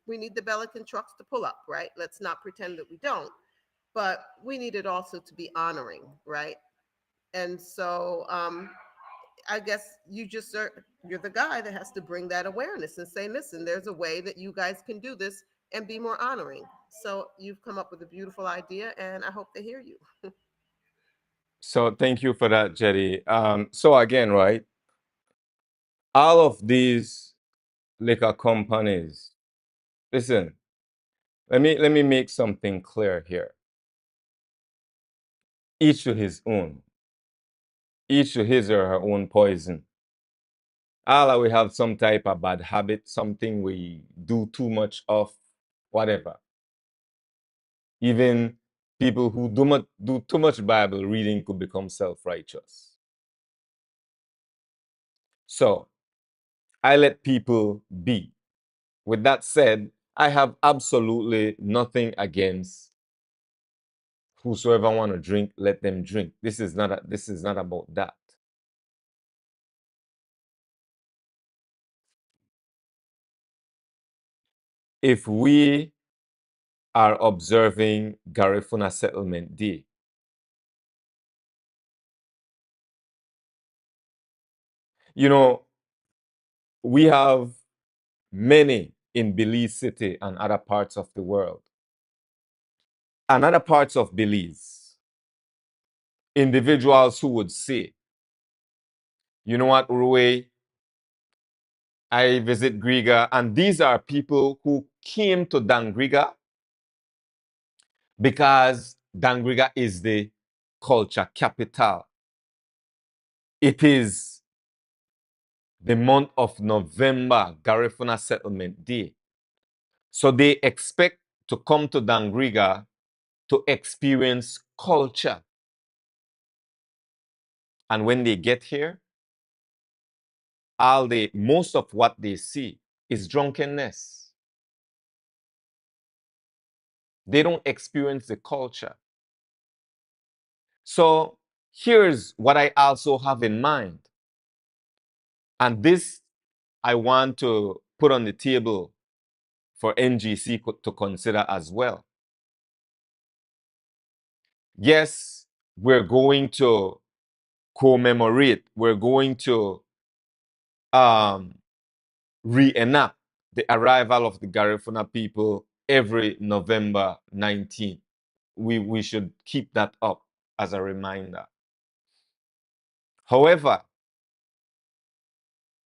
we need the Bellican trucks to pull up, right? Let's not pretend that we don't, but we need it also to be honoring, right? And so I guess you're the guy that has to bring that awareness and say, listen, there's a way that you guys can do this and be more honoring. So you've come up with a beautiful idea, and I hope they hear you. So thank you for that, Jetty. So again, right, all of these liquor companies, listen, let me make something clear here. Each to his own. Each to his or her own poison. All we have some type of bad habit, something we do too much of, whatever. Even people who do too much Bible reading could become self-righteous. So I let people be. With that said, I have absolutely nothing against whosoever want to drink, let them drink. This is not about that. If we are observing Garifuna Settlement Day, you know, we have many in Belize City and other parts of the world. And other parts of Belize, individuals who would say, you know what, Uruwei, I visit Griga, and these are people who came to Dangriga because Dangriga is the culture capital. It is the month of November, Garifuna Settlement Day. So they expect to come to Dangriga to experience culture. And when they get here, most of what they see is drunkenness. They don't experience the culture. So here's what I also have in mind. And this I want to put on the table for NGC to consider as well. Yes, we're going to commemorate, we're going to reenact the arrival of the Garifuna people every November 19th. We should keep that up as a reminder. However,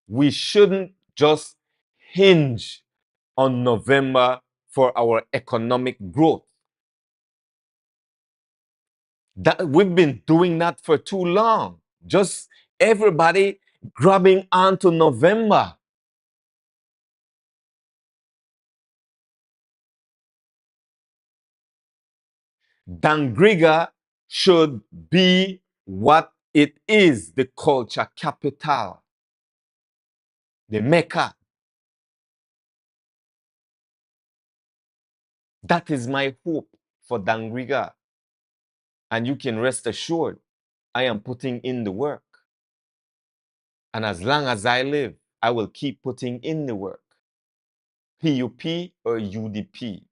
we shouldn't just hinge on November for our economic growth. That we've been doing that for too long. Just everybody grabbing onto November. Dangriga should be what it is, the culture capital, the Mecca. That is my hope for Dangriga. And you can rest assured, I am putting in the work. And as long as I live, I will keep putting in the work. PUP or UDP.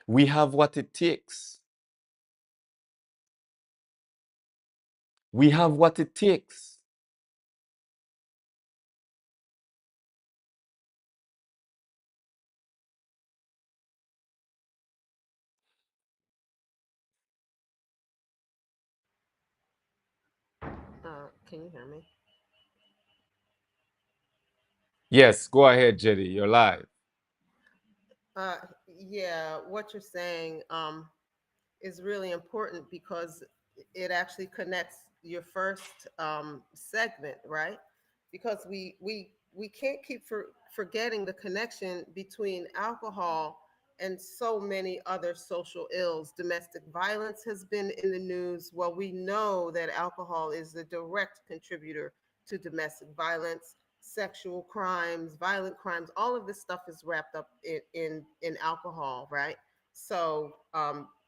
We have what it takes. We have what it takes. Can you hear me? Yes, go ahead, Jetty. You're live. Uh, yeah, what you're saying is really important because it actually connects your first segment, right? Because we can't keep forgetting the connection between alcohol and so many other social ills. Domestic violence has been in the news. Well, we know that alcohol is the direct contributor to domestic violence, sexual crimes, violent crimes. All of this stuff is wrapped up in alcohol, right? So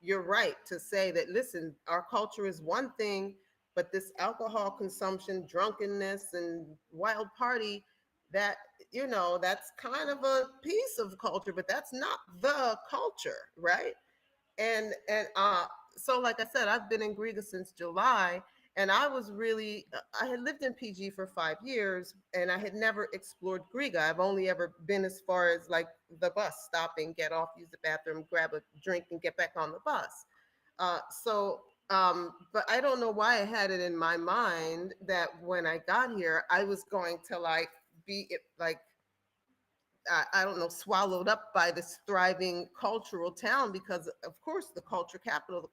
you're right to say that, listen, our culture is one thing, but this alcohol consumption, drunkenness, and wild party, that, that's kind of a piece of culture, but that's not the culture, right? And so, like I said, I've been in Griga since July, and I had lived in PG for 5 years, and I had never explored Griga. I've only ever been as far as like the bus stopping, get off, use the bathroom, grab a drink, and get back on the bus. But I don't know why I had it in my mind that when I got here, I was going to like be like I don't know, swallowed up by this thriving cultural town because, of course, the culture capital.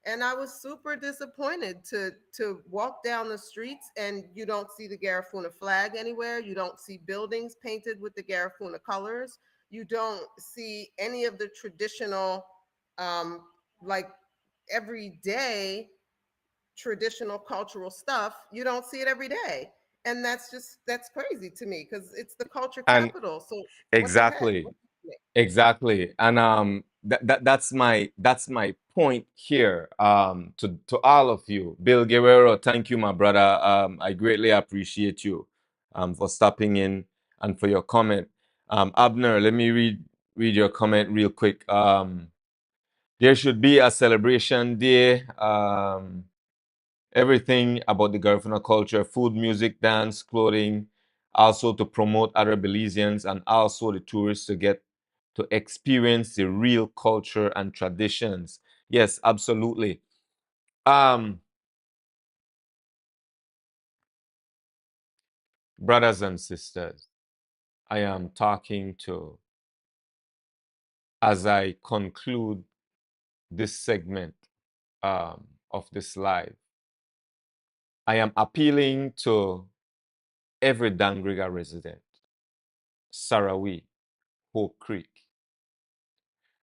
And I was super disappointed to walk down the streets and you don't see the Garifuna flag anywhere. You don't see buildings painted with the Garifuna colors. You don't see any of the traditional, um, like everyday traditional cultural stuff. You don't see it every day, and that's crazy to me because it's the culture And capital. So what the heck? exactly, exactly. And that's my point here. To all of you, Bill Guerrero, thank you, my brother. I greatly appreciate you for stopping in and for your comment. Abner, let me read your comment real quick. There should be a celebration day. Everything about the Garifuna culture, food, music, dance, clothing, also to promote other Belizeans and also the tourists to get to experience the real culture and traditions. Yes, absolutely. Brothers and sisters, I am talking to, as I conclude this segment of this live, I am appealing to every Dangriga resident, Sarawi, Hope Creek.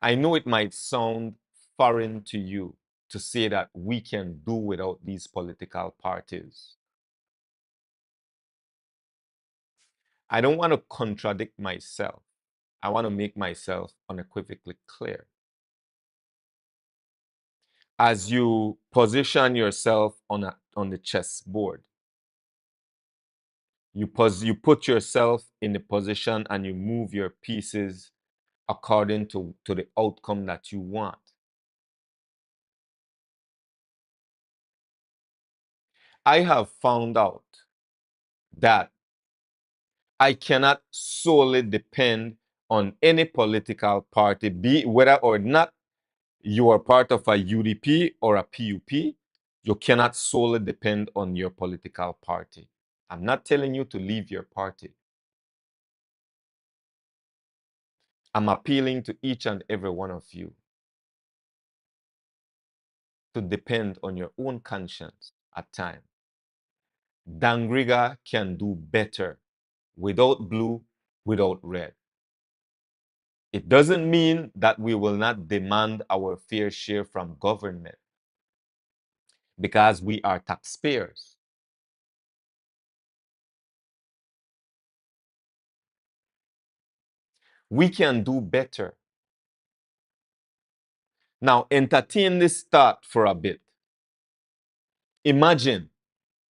I know it might sound foreign to you to say that we can do without these political parties. I don't want to contradict myself. I want to make myself unequivocally clear. As you position yourself on the chessboard, you put yourself in the position and you move your pieces according to the outcome that you want. I have found out that I cannot solely depend on any political party, be whether or not you are part of a UDP or a PUP. You cannot solely depend on your political party. I'm not telling you to leave your party. I'm appealing to each and every one of you to depend on your own conscience at times. Dangriga can do better without blue, without red. It doesn't mean that we will not demand our fair share from government because we are taxpayers. We can do better. Now, entertain this thought for a bit. Imagine,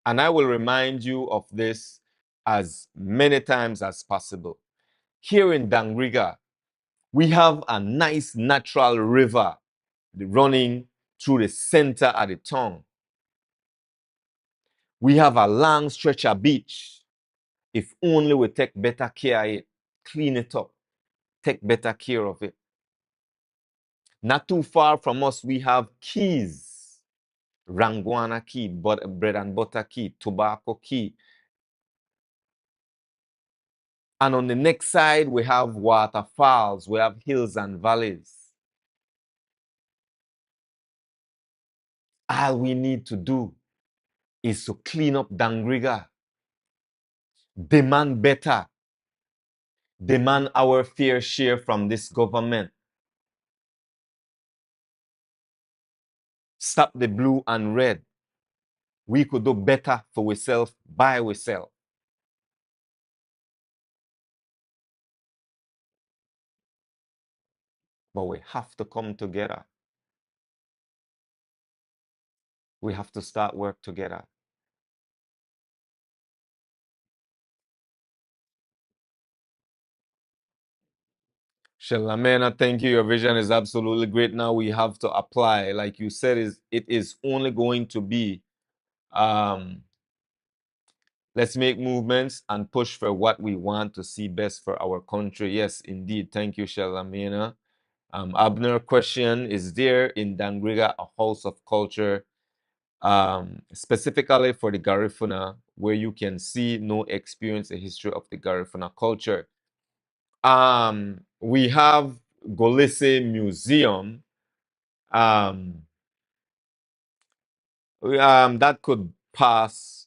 and I will remind you of this as many times as possible. Here in Dangriga, we have a nice natural river running through the center of the town. We have a long stretch of beach. If only we take better care of it, clean it up, take better care of it. Not too far from us, we have Keys, Ranguana key, bread and butter key, tobacco key. And on the next side, we have waterfalls, we have hills and valleys. All we need to do is to clean up Dangriga, demand better, demand our fair share from this government. Stop the blue and red. We could do better for ourselves by ourselves. But we have to come together. We have to start work together. Shelamena, thank you. Your vision is absolutely great. Now we have to apply. Like you said, it is only going to be let's make movements and push for what we want to see best for our country. Yes, indeed. Thank you, Shelamena. Abner question, is there in Dangriga a house of culture specifically for the Garifuna where you can see, know, experience the history of the Garifuna culture? We have Golese Museum. That could pass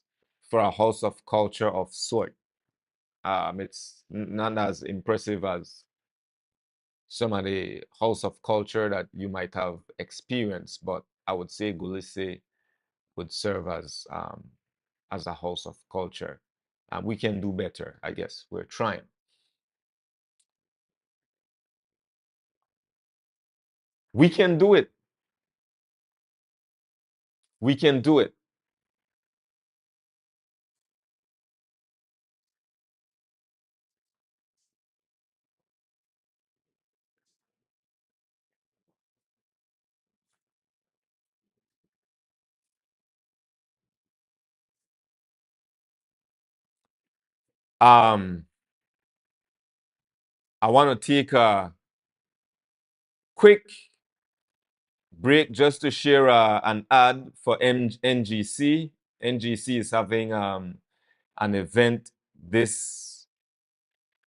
for a house of culture of sort. It's not as impressive as some of the house of culture that you might have experienced, but I would say Golese would serve as a house of culture. We can do better, I guess. We're trying. We can do it. We can do it. I want to take a quick break just to share an ad for NGC. NGC is having an event this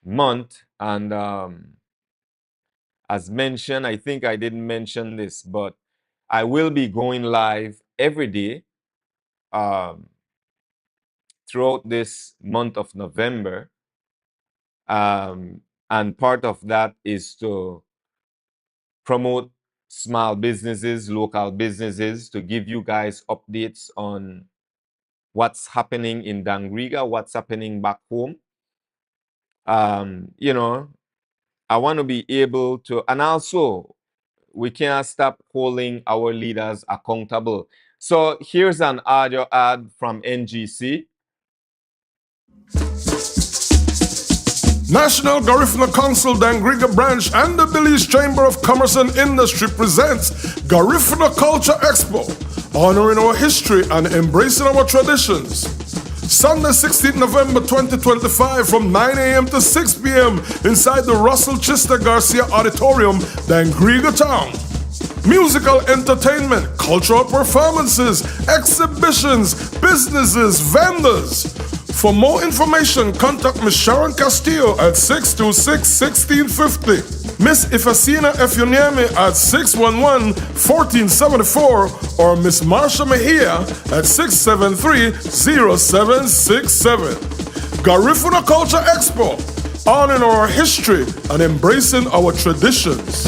month, and as mentioned, I think I didn't mention this, but I will be going live every day throughout this month of November. And part of that is to promote small businesses, local businesses, to give you guys updates on what's happening in Dangriga, what's happening back home. You know, I want to be able to, and also we can't stop holding our leaders accountable. So here's an audio ad from NGC. National Garifuna Council Dangriga Branch and the Belize Chamber of Commerce and Industry presents Garifuna Culture Expo, honoring our history and embracing our traditions. Sunday, 16th November 2025 from 9 a.m. to 6 p.m. inside the Russell Chester Garcia Auditorium, Dangriga Town. Musical entertainment, cultural performances, exhibitions, businesses, vendors. For more information, contact Ms. Sharon Castillo at 626-1650, Miss Ifasina Efyoniemi at 611-1474, or Miss Marsha Mejia at 673-0767. Garifuna Culture Expo, honoring our history and embracing our traditions.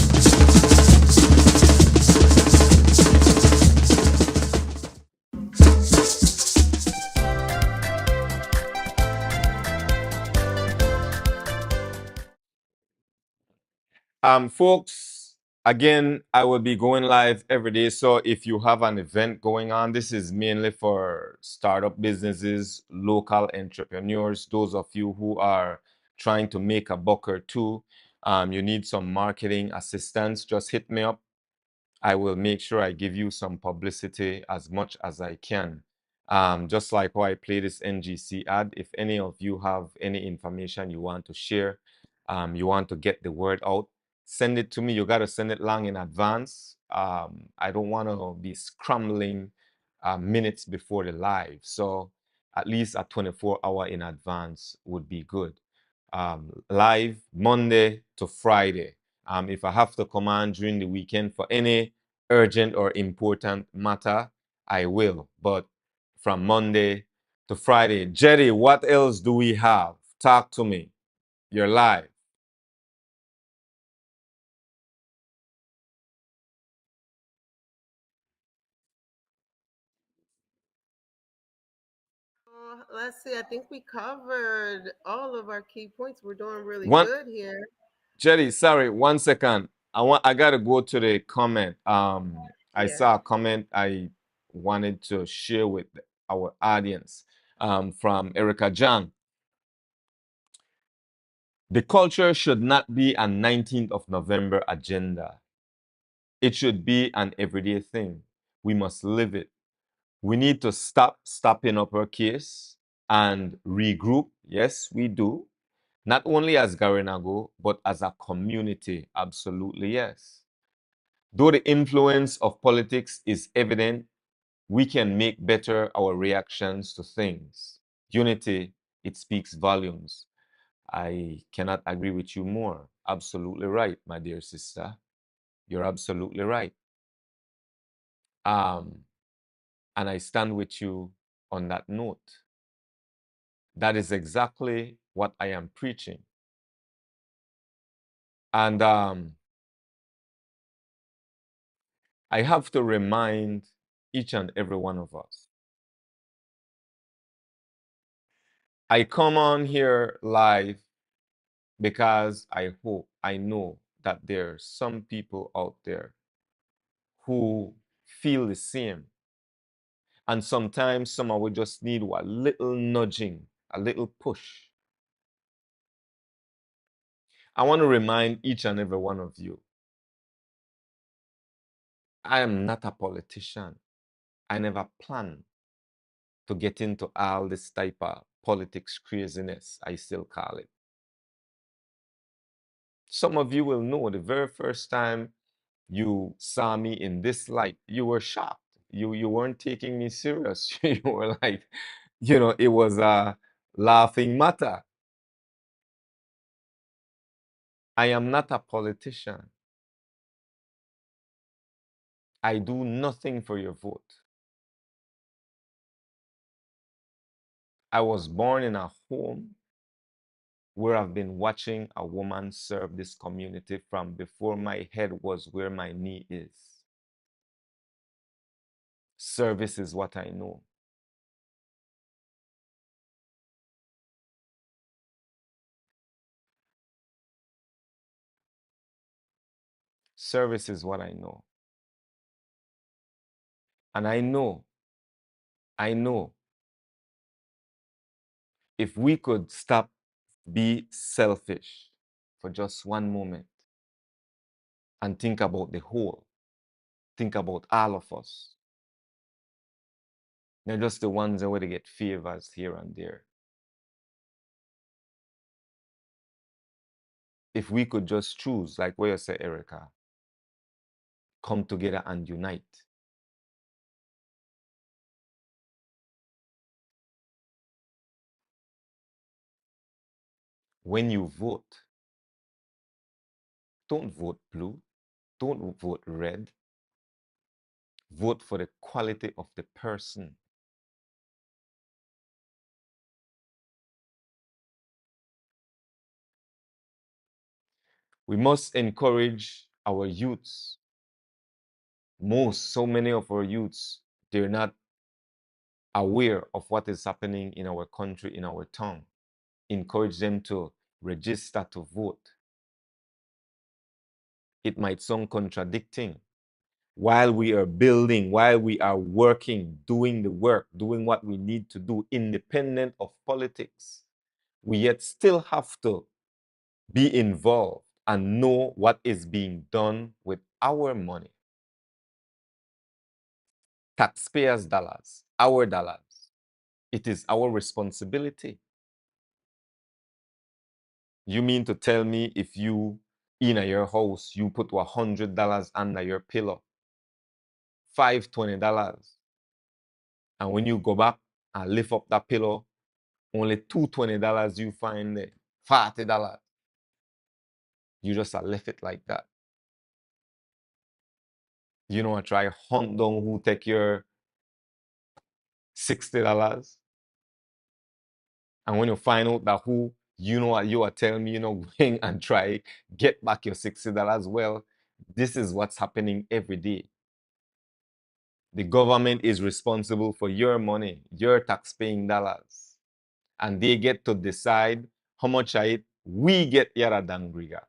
Folks, again, I will be going live every day. So if you have an event going on, this is mainly for startup businesses, local entrepreneurs, those of you who are trying to make a buck or two. You need some marketing assistance, just hit me up. I will make sure I give you some publicity as much as I can. Just like how I play this NGC ad, if any of you have any information you want to share, you want to get the word out, send it to me. You got to send it long in advance. I don't want to be scrambling minutes before the live. So at least a 24-hour in advance would be good. Live Monday to Friday. If I have to come on during the weekend for any urgent or important matter, I will. But from Monday to Friday. Jerry, what else do we have? Talk to me. You're live. Let's see. I think we covered all of our key points. We're doing really One, good here. Jerry, sorry, 1 second. I gotta go to the comment. I Yeah. saw a comment I wanted to share with our audience from Erica John. The culture should not be a 19th of November agenda. It should be an everyday thing. We must live it. We need to stop stopping up our case and regroup. Yes, we do. Not only as Garinago, but as a community. Absolutely, yes. Though the influence of politics is evident, we can make better our reactions to things. Unity, it speaks volumes. I cannot agree with you more. Absolutely right, my dear sister. You're absolutely right. And I stand with you on that note. That is exactly what I am preaching. And I have to remind each and every one of us. I come on here live because I know that there are some people out there who feel the same. And sometimes someone will just need a little nudging, a little push. I want to remind each and every one of you, I am not a politician. I never planned to get into all this type of politics craziness, I still call it. Some of you will know the very first time you saw me in this light, you were shocked. You weren't taking me serious. You were like, it was a laughing matter. I am not a politician. I do nothing for your vote. I was born in a home where I've been watching a woman serve this community from before my head was where my knee is. Service is what I know. Service is what I know. And I know if we could stop be selfish for just one moment and think about the whole, think about all of us, not just the ones that would get favors here and there. If we could just choose, like what you say, Erica, come together and unite. When you vote, don't vote blue, don't vote red. Vote for the quality of the person. We must encourage our youths. So many of our youths, they're not aware of what is happening in our country, in our town. Encourage them to register to vote. It might sound contradicting. While we are building, while we are working, doing the work, doing what we need to do, independent of politics, we yet still have to be involved and know what is being done with our money. Taxpayers' dollars, our dollars. It is our responsibility. You mean to tell me if you in your house, you put $100 under your pillow, $520, And when you go back and lift up that pillow, only $220 you find there. $40. You just left it like that. You know, I try hunt down who take your $60. And when you find out that who, you know what you are telling me, going and try get back your $60. Well, this is what's happening every day. The government is responsible for your money, your tax-paying dollars. And they get to decide how much of it we get here at Dangriga.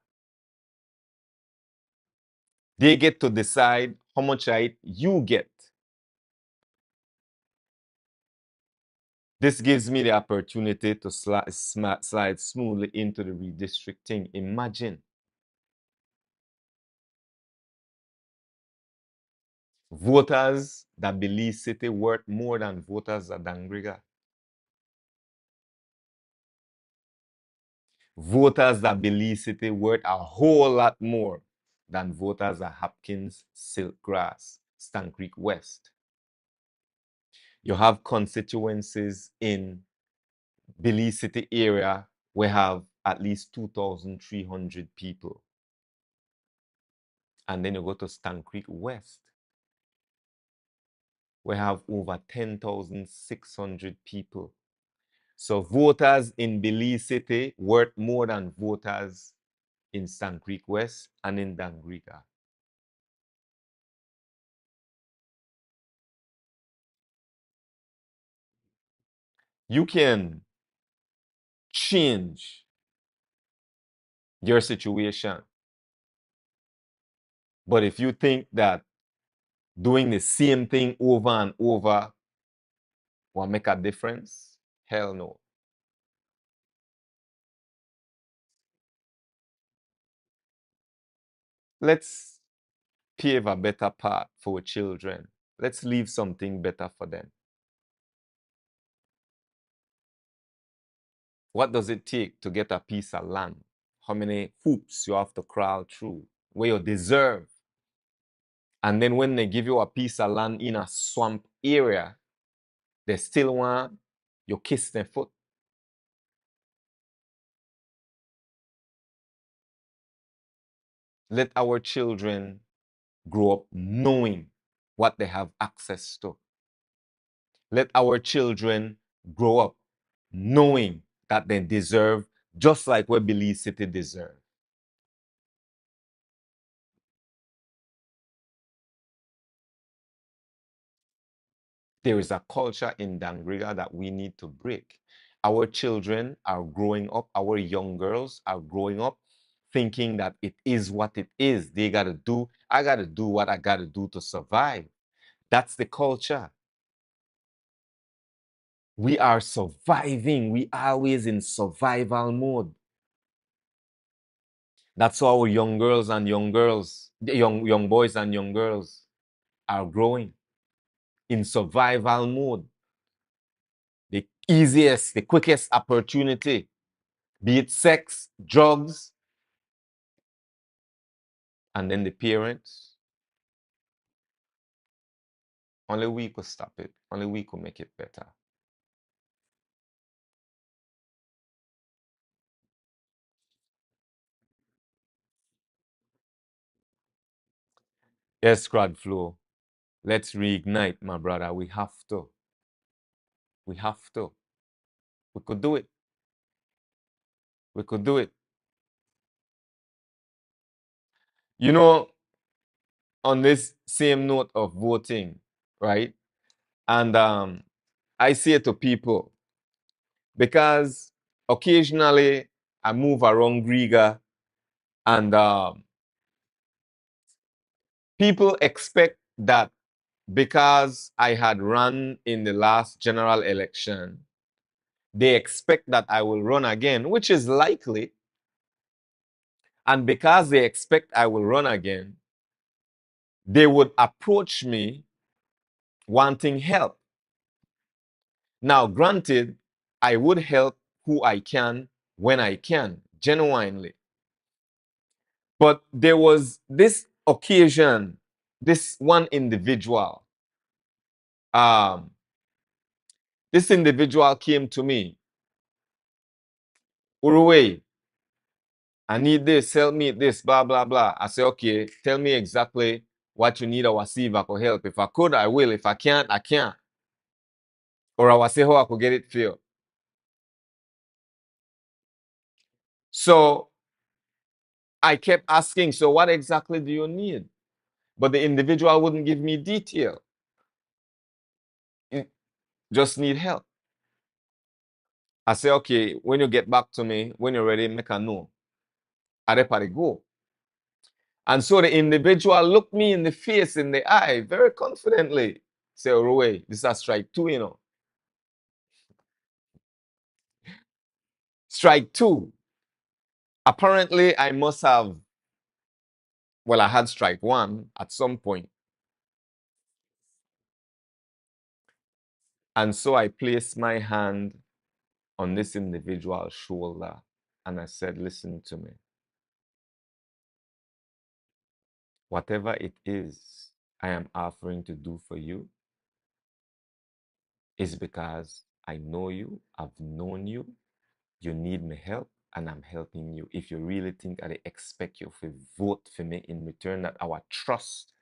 They get to decide how much of it you get. This gives me the opportunity to slide smoothly into the redistricting. Imagine voters that Belize City worth more than voters at Dangriga. Voters that Belize City worth a whole lot more than voters at Hopkins, Silkgrass, Stan Creek West. You have constituencies in Belize City area we have at least 2,300 people. And then you go to Stan Creek West, we have over 10,600 people. So voters in Belize City worth more than voters in Stan Creek West and in Dangriga. You can change your situation. But if you think that doing the same thing over and over will make a difference, hell no. Let's pave a better path for our children. Let's leave something better for them. What does it take to get a piece of land? How many hoops you have to crawl through, where you deserve? And then when they give you a piece of land in a swamp area, they still want you kiss their foot. Let our children grow up knowing what they have access to. Let our children grow up knowing that they deserve just like what Belize City deserve. There is a culture in Dangriga that we need to break. Our children are growing up, our young girls are growing up thinking that it is what it is. I got to do what I got to do to survive. That's the culture. We are surviving. We are always in survival mode. That's how our young girls and young boys and young girls are growing in survival mode. The easiest, the quickest opportunity, be it sex, drugs, and then the parents. Only we could stop it. Only we could make it better. Yes, Crowd Flow. Let's reignite, my brother. We have to. We have to. We could do it. We could do it. You know, on this same note of voting, right? And I say to people, because occasionally I move around Griga and people expect that because I had run in the last general election, they expect that I will run again, which is likely. And because they expect I will run again, they would approach me wanting help. Now, granted, I would help who I can when I can, genuinely. But there was this occasion, this one individual, This individual came to me, Uruwei, I need this, help me this, blah, blah, blah. I say, okay, tell me exactly what you need. I will see if I could help. If I could, I will. If I can't, I can't. Or I will say how I could get it filled. So I kept asking, so what exactly do you need? But the individual wouldn't give me detail. Just need help. I say, okay, when you get back to me, when you're ready, make a know. I go. And so the individual looked me in the face, in the eye, very confidently. Say, Uruwei, this is a strike 2, you know. Strike 2. Apparently, I must have, well, I had strike 1 at some point. And so I placed my hand on this individual's shoulder and I said, listen to me. Whatever it is I am offering to do for you is because I know you, I've known you, you need my help, and I'm helping you. If you really think I expect you to vote for me in return, that our trust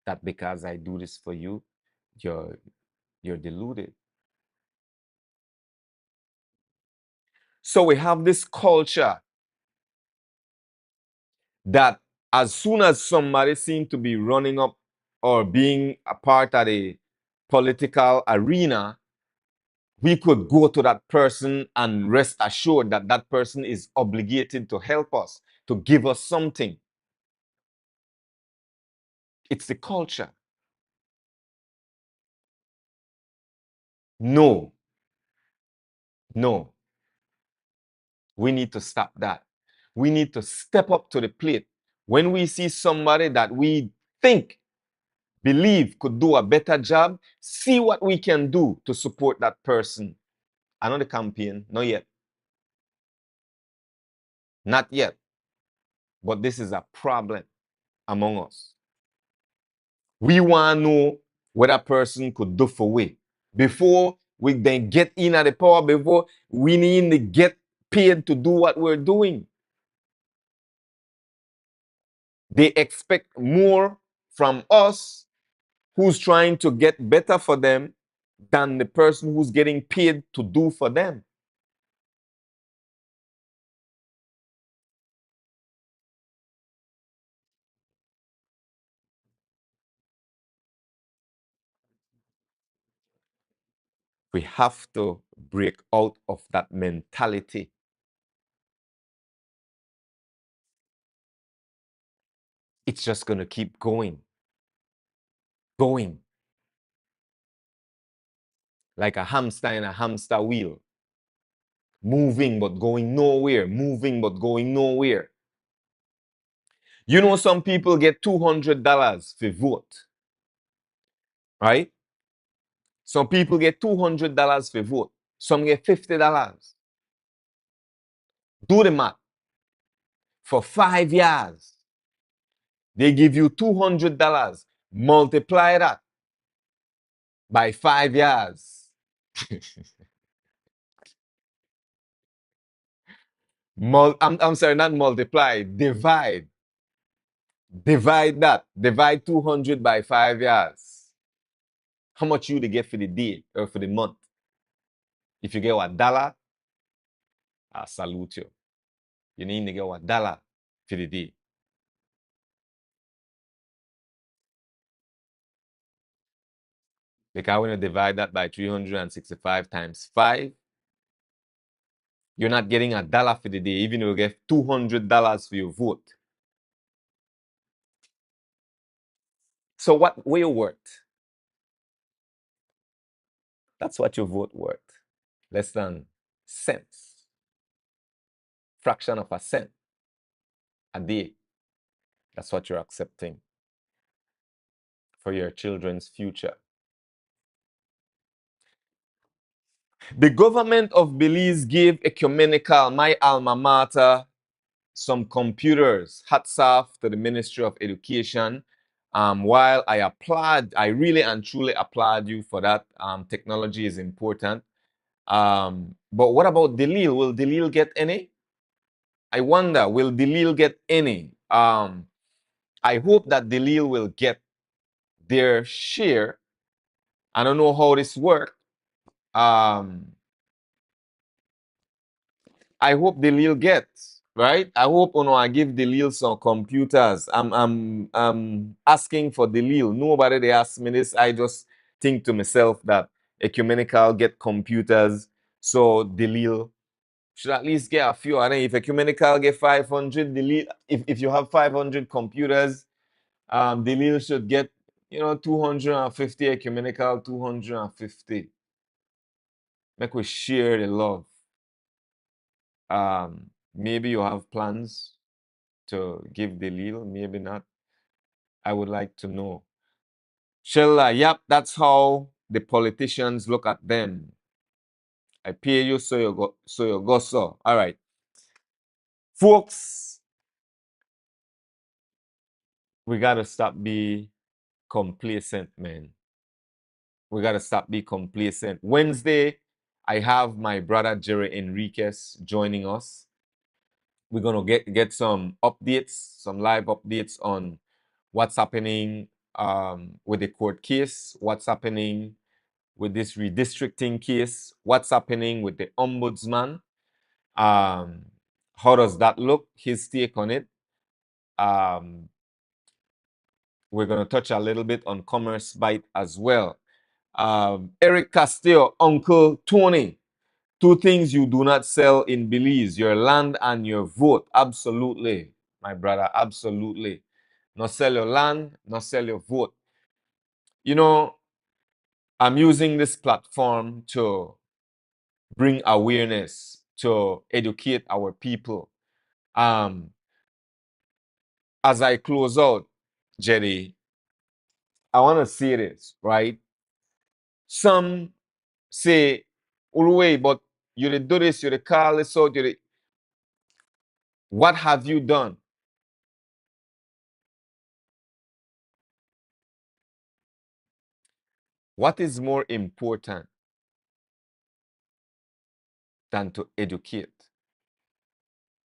that because I do this for you, you're deluded. So we have this culture that as soon as somebody seems to be running up or being a part of the political arena, we could go to that person and rest assured that that person is obligated to help us, to give us something. It's the culture. No. No. We need to stop that. We need to step up to the plate. When we see somebody that we think, believe could do a better job, see what we can do to support that person. I know the campaign, not yet. Not yet. But this is a problem among us. We want to know what a person could do for we. Before we then get in at the power, before we need to get paid to do what we're doing. They expect more from us who's trying to get better for them than the person who's getting paid to do for them. We have to break out of that mentality. It's just going to keep going. Like a hamster in a hamster wheel. Moving but going nowhere. Moving but going nowhere. You know, some people get $200 for vote. Right? Some people get $200 for vote. Some get $50. Do the math. For 5 years, they give you $200. Multiply that by 5 years. I'm sorry, not multiply, divide. Divide that. Divide 200 by 5 years. How much you get for the day or for the month? If you get $1, I salute you. You need to get $1 for the day. Because when you divide that by 365 times 5, you're not getting $1 for the day, even if you get $200 for your vote. So what will your worth? That's what your vote worth. Less than cents. Fraction of a cent a day. That's what you're accepting for your children's future. The government of Belize gave Ecumenical, my alma mater, some computers. Hats off to the Ministry of Education. While I applaud, I really and truly applaud you for that. Technology is important. But what about Delil? Will Delil get any? I wonder, will Delil get any? I hope that Delil will get their share. I don't know how this works. I hope Delil gets, right? I hope I give Delil some computers. I'm asking for Delil. Nobody they ask me this. I just think to myself that Ecumenical get computers, so Delil should at least get a few. I think if Ecumenical get 500, Delil, if you have 500 computers, Delil should get 250, Ecumenical 250. Make we share the love. Maybe you have plans to give Delil, maybe not. I would like to know. Sheila, yep, that's how the politicians look at them. I pay you so you go so. All right. Folks, we gotta stop being complacent, man. We gotta stop being complacent. Wednesday, I have my brother Jerry Enriquez joining us. We're gonna get some updates, some live updates on what's happening with the court case, what's happening with this redistricting case, what's happening with the ombudsman. How does that look? His take on it. We're going to touch a little bit on Commerce Bite as well. Eric Castillo, Uncle Tony. 2 things you do not sell in Belize, your land and your vote. Absolutely, my brother, absolutely. Not sell your land, not sell your vote. I'm using this platform to bring awareness, to educate our people. As I close out, Jerry, I want to say this, right? Some say, Uruwei, but you did do this, you did call this out, you did... What have you done? What is more important than to educate,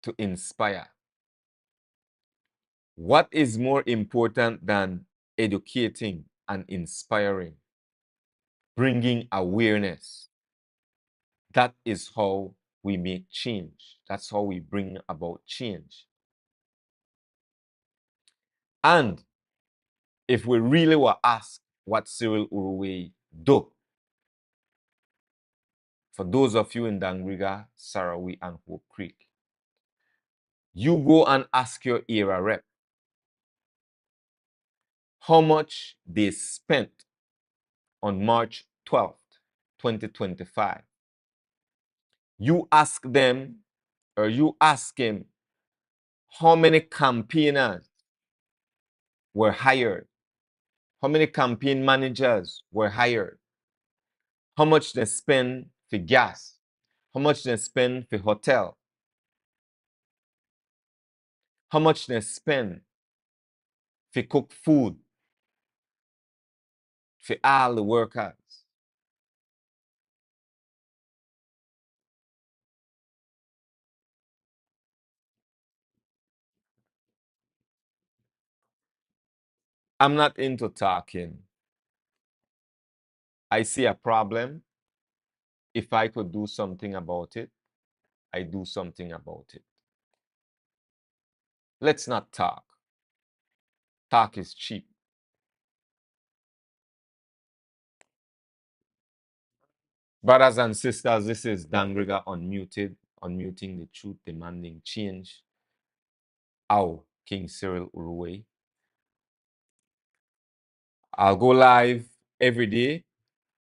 to inspire? What is more important than educating and inspiring, bringing awareness? That is how we make change. That's how we bring about change. And if we really were asked what Cyril Uruwei do, for those of you in Dangriga, Sarawi, and Hope Creek, you go and ask your area rep how much they spent on March 12th, 2025. You ask them, or you ask him, how many campaigners were hired? How many campaign managers were hired? How much they spend for gas? How much they spend for hotel? How much they spend for cook food for all the workers? I'm not into talking. I see a problem. If I could do something about it, I do something about it. Let's not talk. Talk is cheap. Brothers and sisters, this is Dangriga Unmuted, unmuting the truth, demanding change. Ow, King Cyril Uruwei. I'll go live every day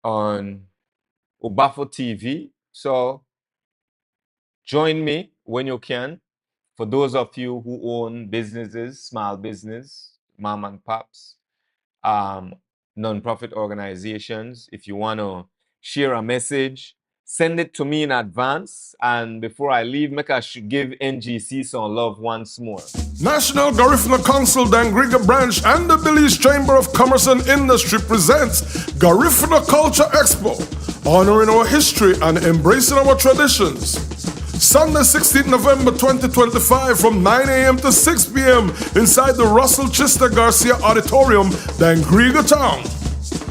on Obafo TV. So join me when you can. For those of you who own businesses, small business, mom and pops, non-profit organizations, if you want to share a message, send it to me in advance. And before I leave, make I should give NGC some love once more. National Garifuna Council Dangriga Branch and the Belize Chamber of Commerce and Industry presents Garifuna Culture Expo, honoring our history and embracing our traditions. Sunday, 16th November 2025 from 9 a.m. to 6 p.m. inside the Russell Chester Garcia Auditorium, Dangriga Town.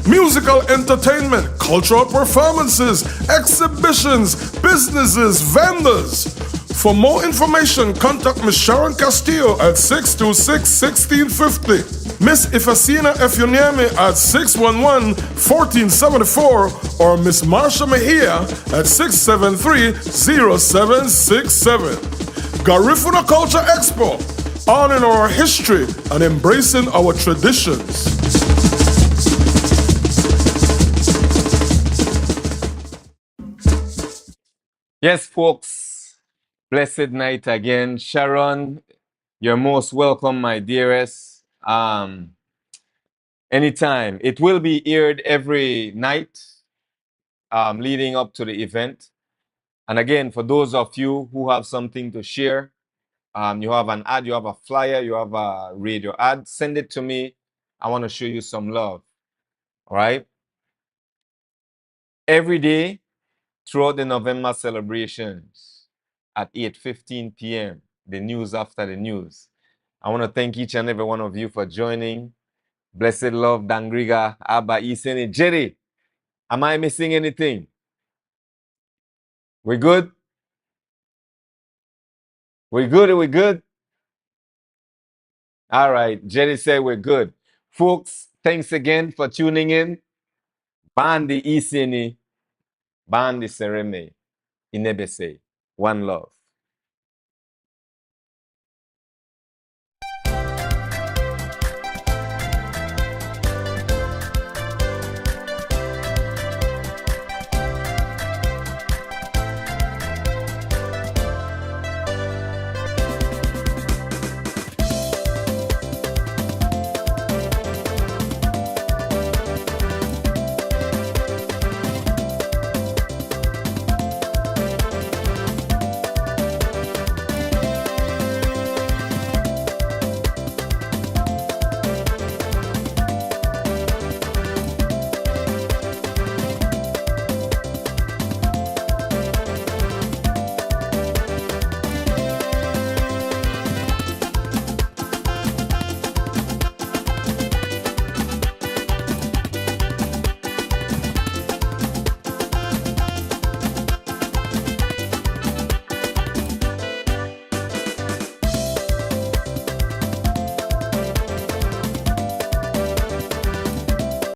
Musical entertainment, cultural performances, exhibitions, businesses, vendors. For more information, contact Miss Sharon Castillo at 626-1650. Miss Ifasina Efyoniemi at 611-1474 or Miss Marsha Mejia at 673-0767. Garifuna Culture Expo, honoring our history and embracing our traditions. Yes, folks, blessed night again. Sharon, you're most welcome, my dearest. Anytime. It will be aired every night leading up to the event. And again, for those of you who have something to share, you have an ad, you have a flyer, you have a radio ad, send it to me. I want to show you some love. All right? Every day throughout the November celebrations at 8:15 p.m., the news after the news. I want to thank each and every one of you for joining. Blessed love, Dangriga, Abba, Isene, Jerry. Am I missing anything? We good? We good? Are we good? All right. Jerry said we're good. Folks, thanks again for tuning in. Bandi Isene, Bandi Sereme, Inebese. One love.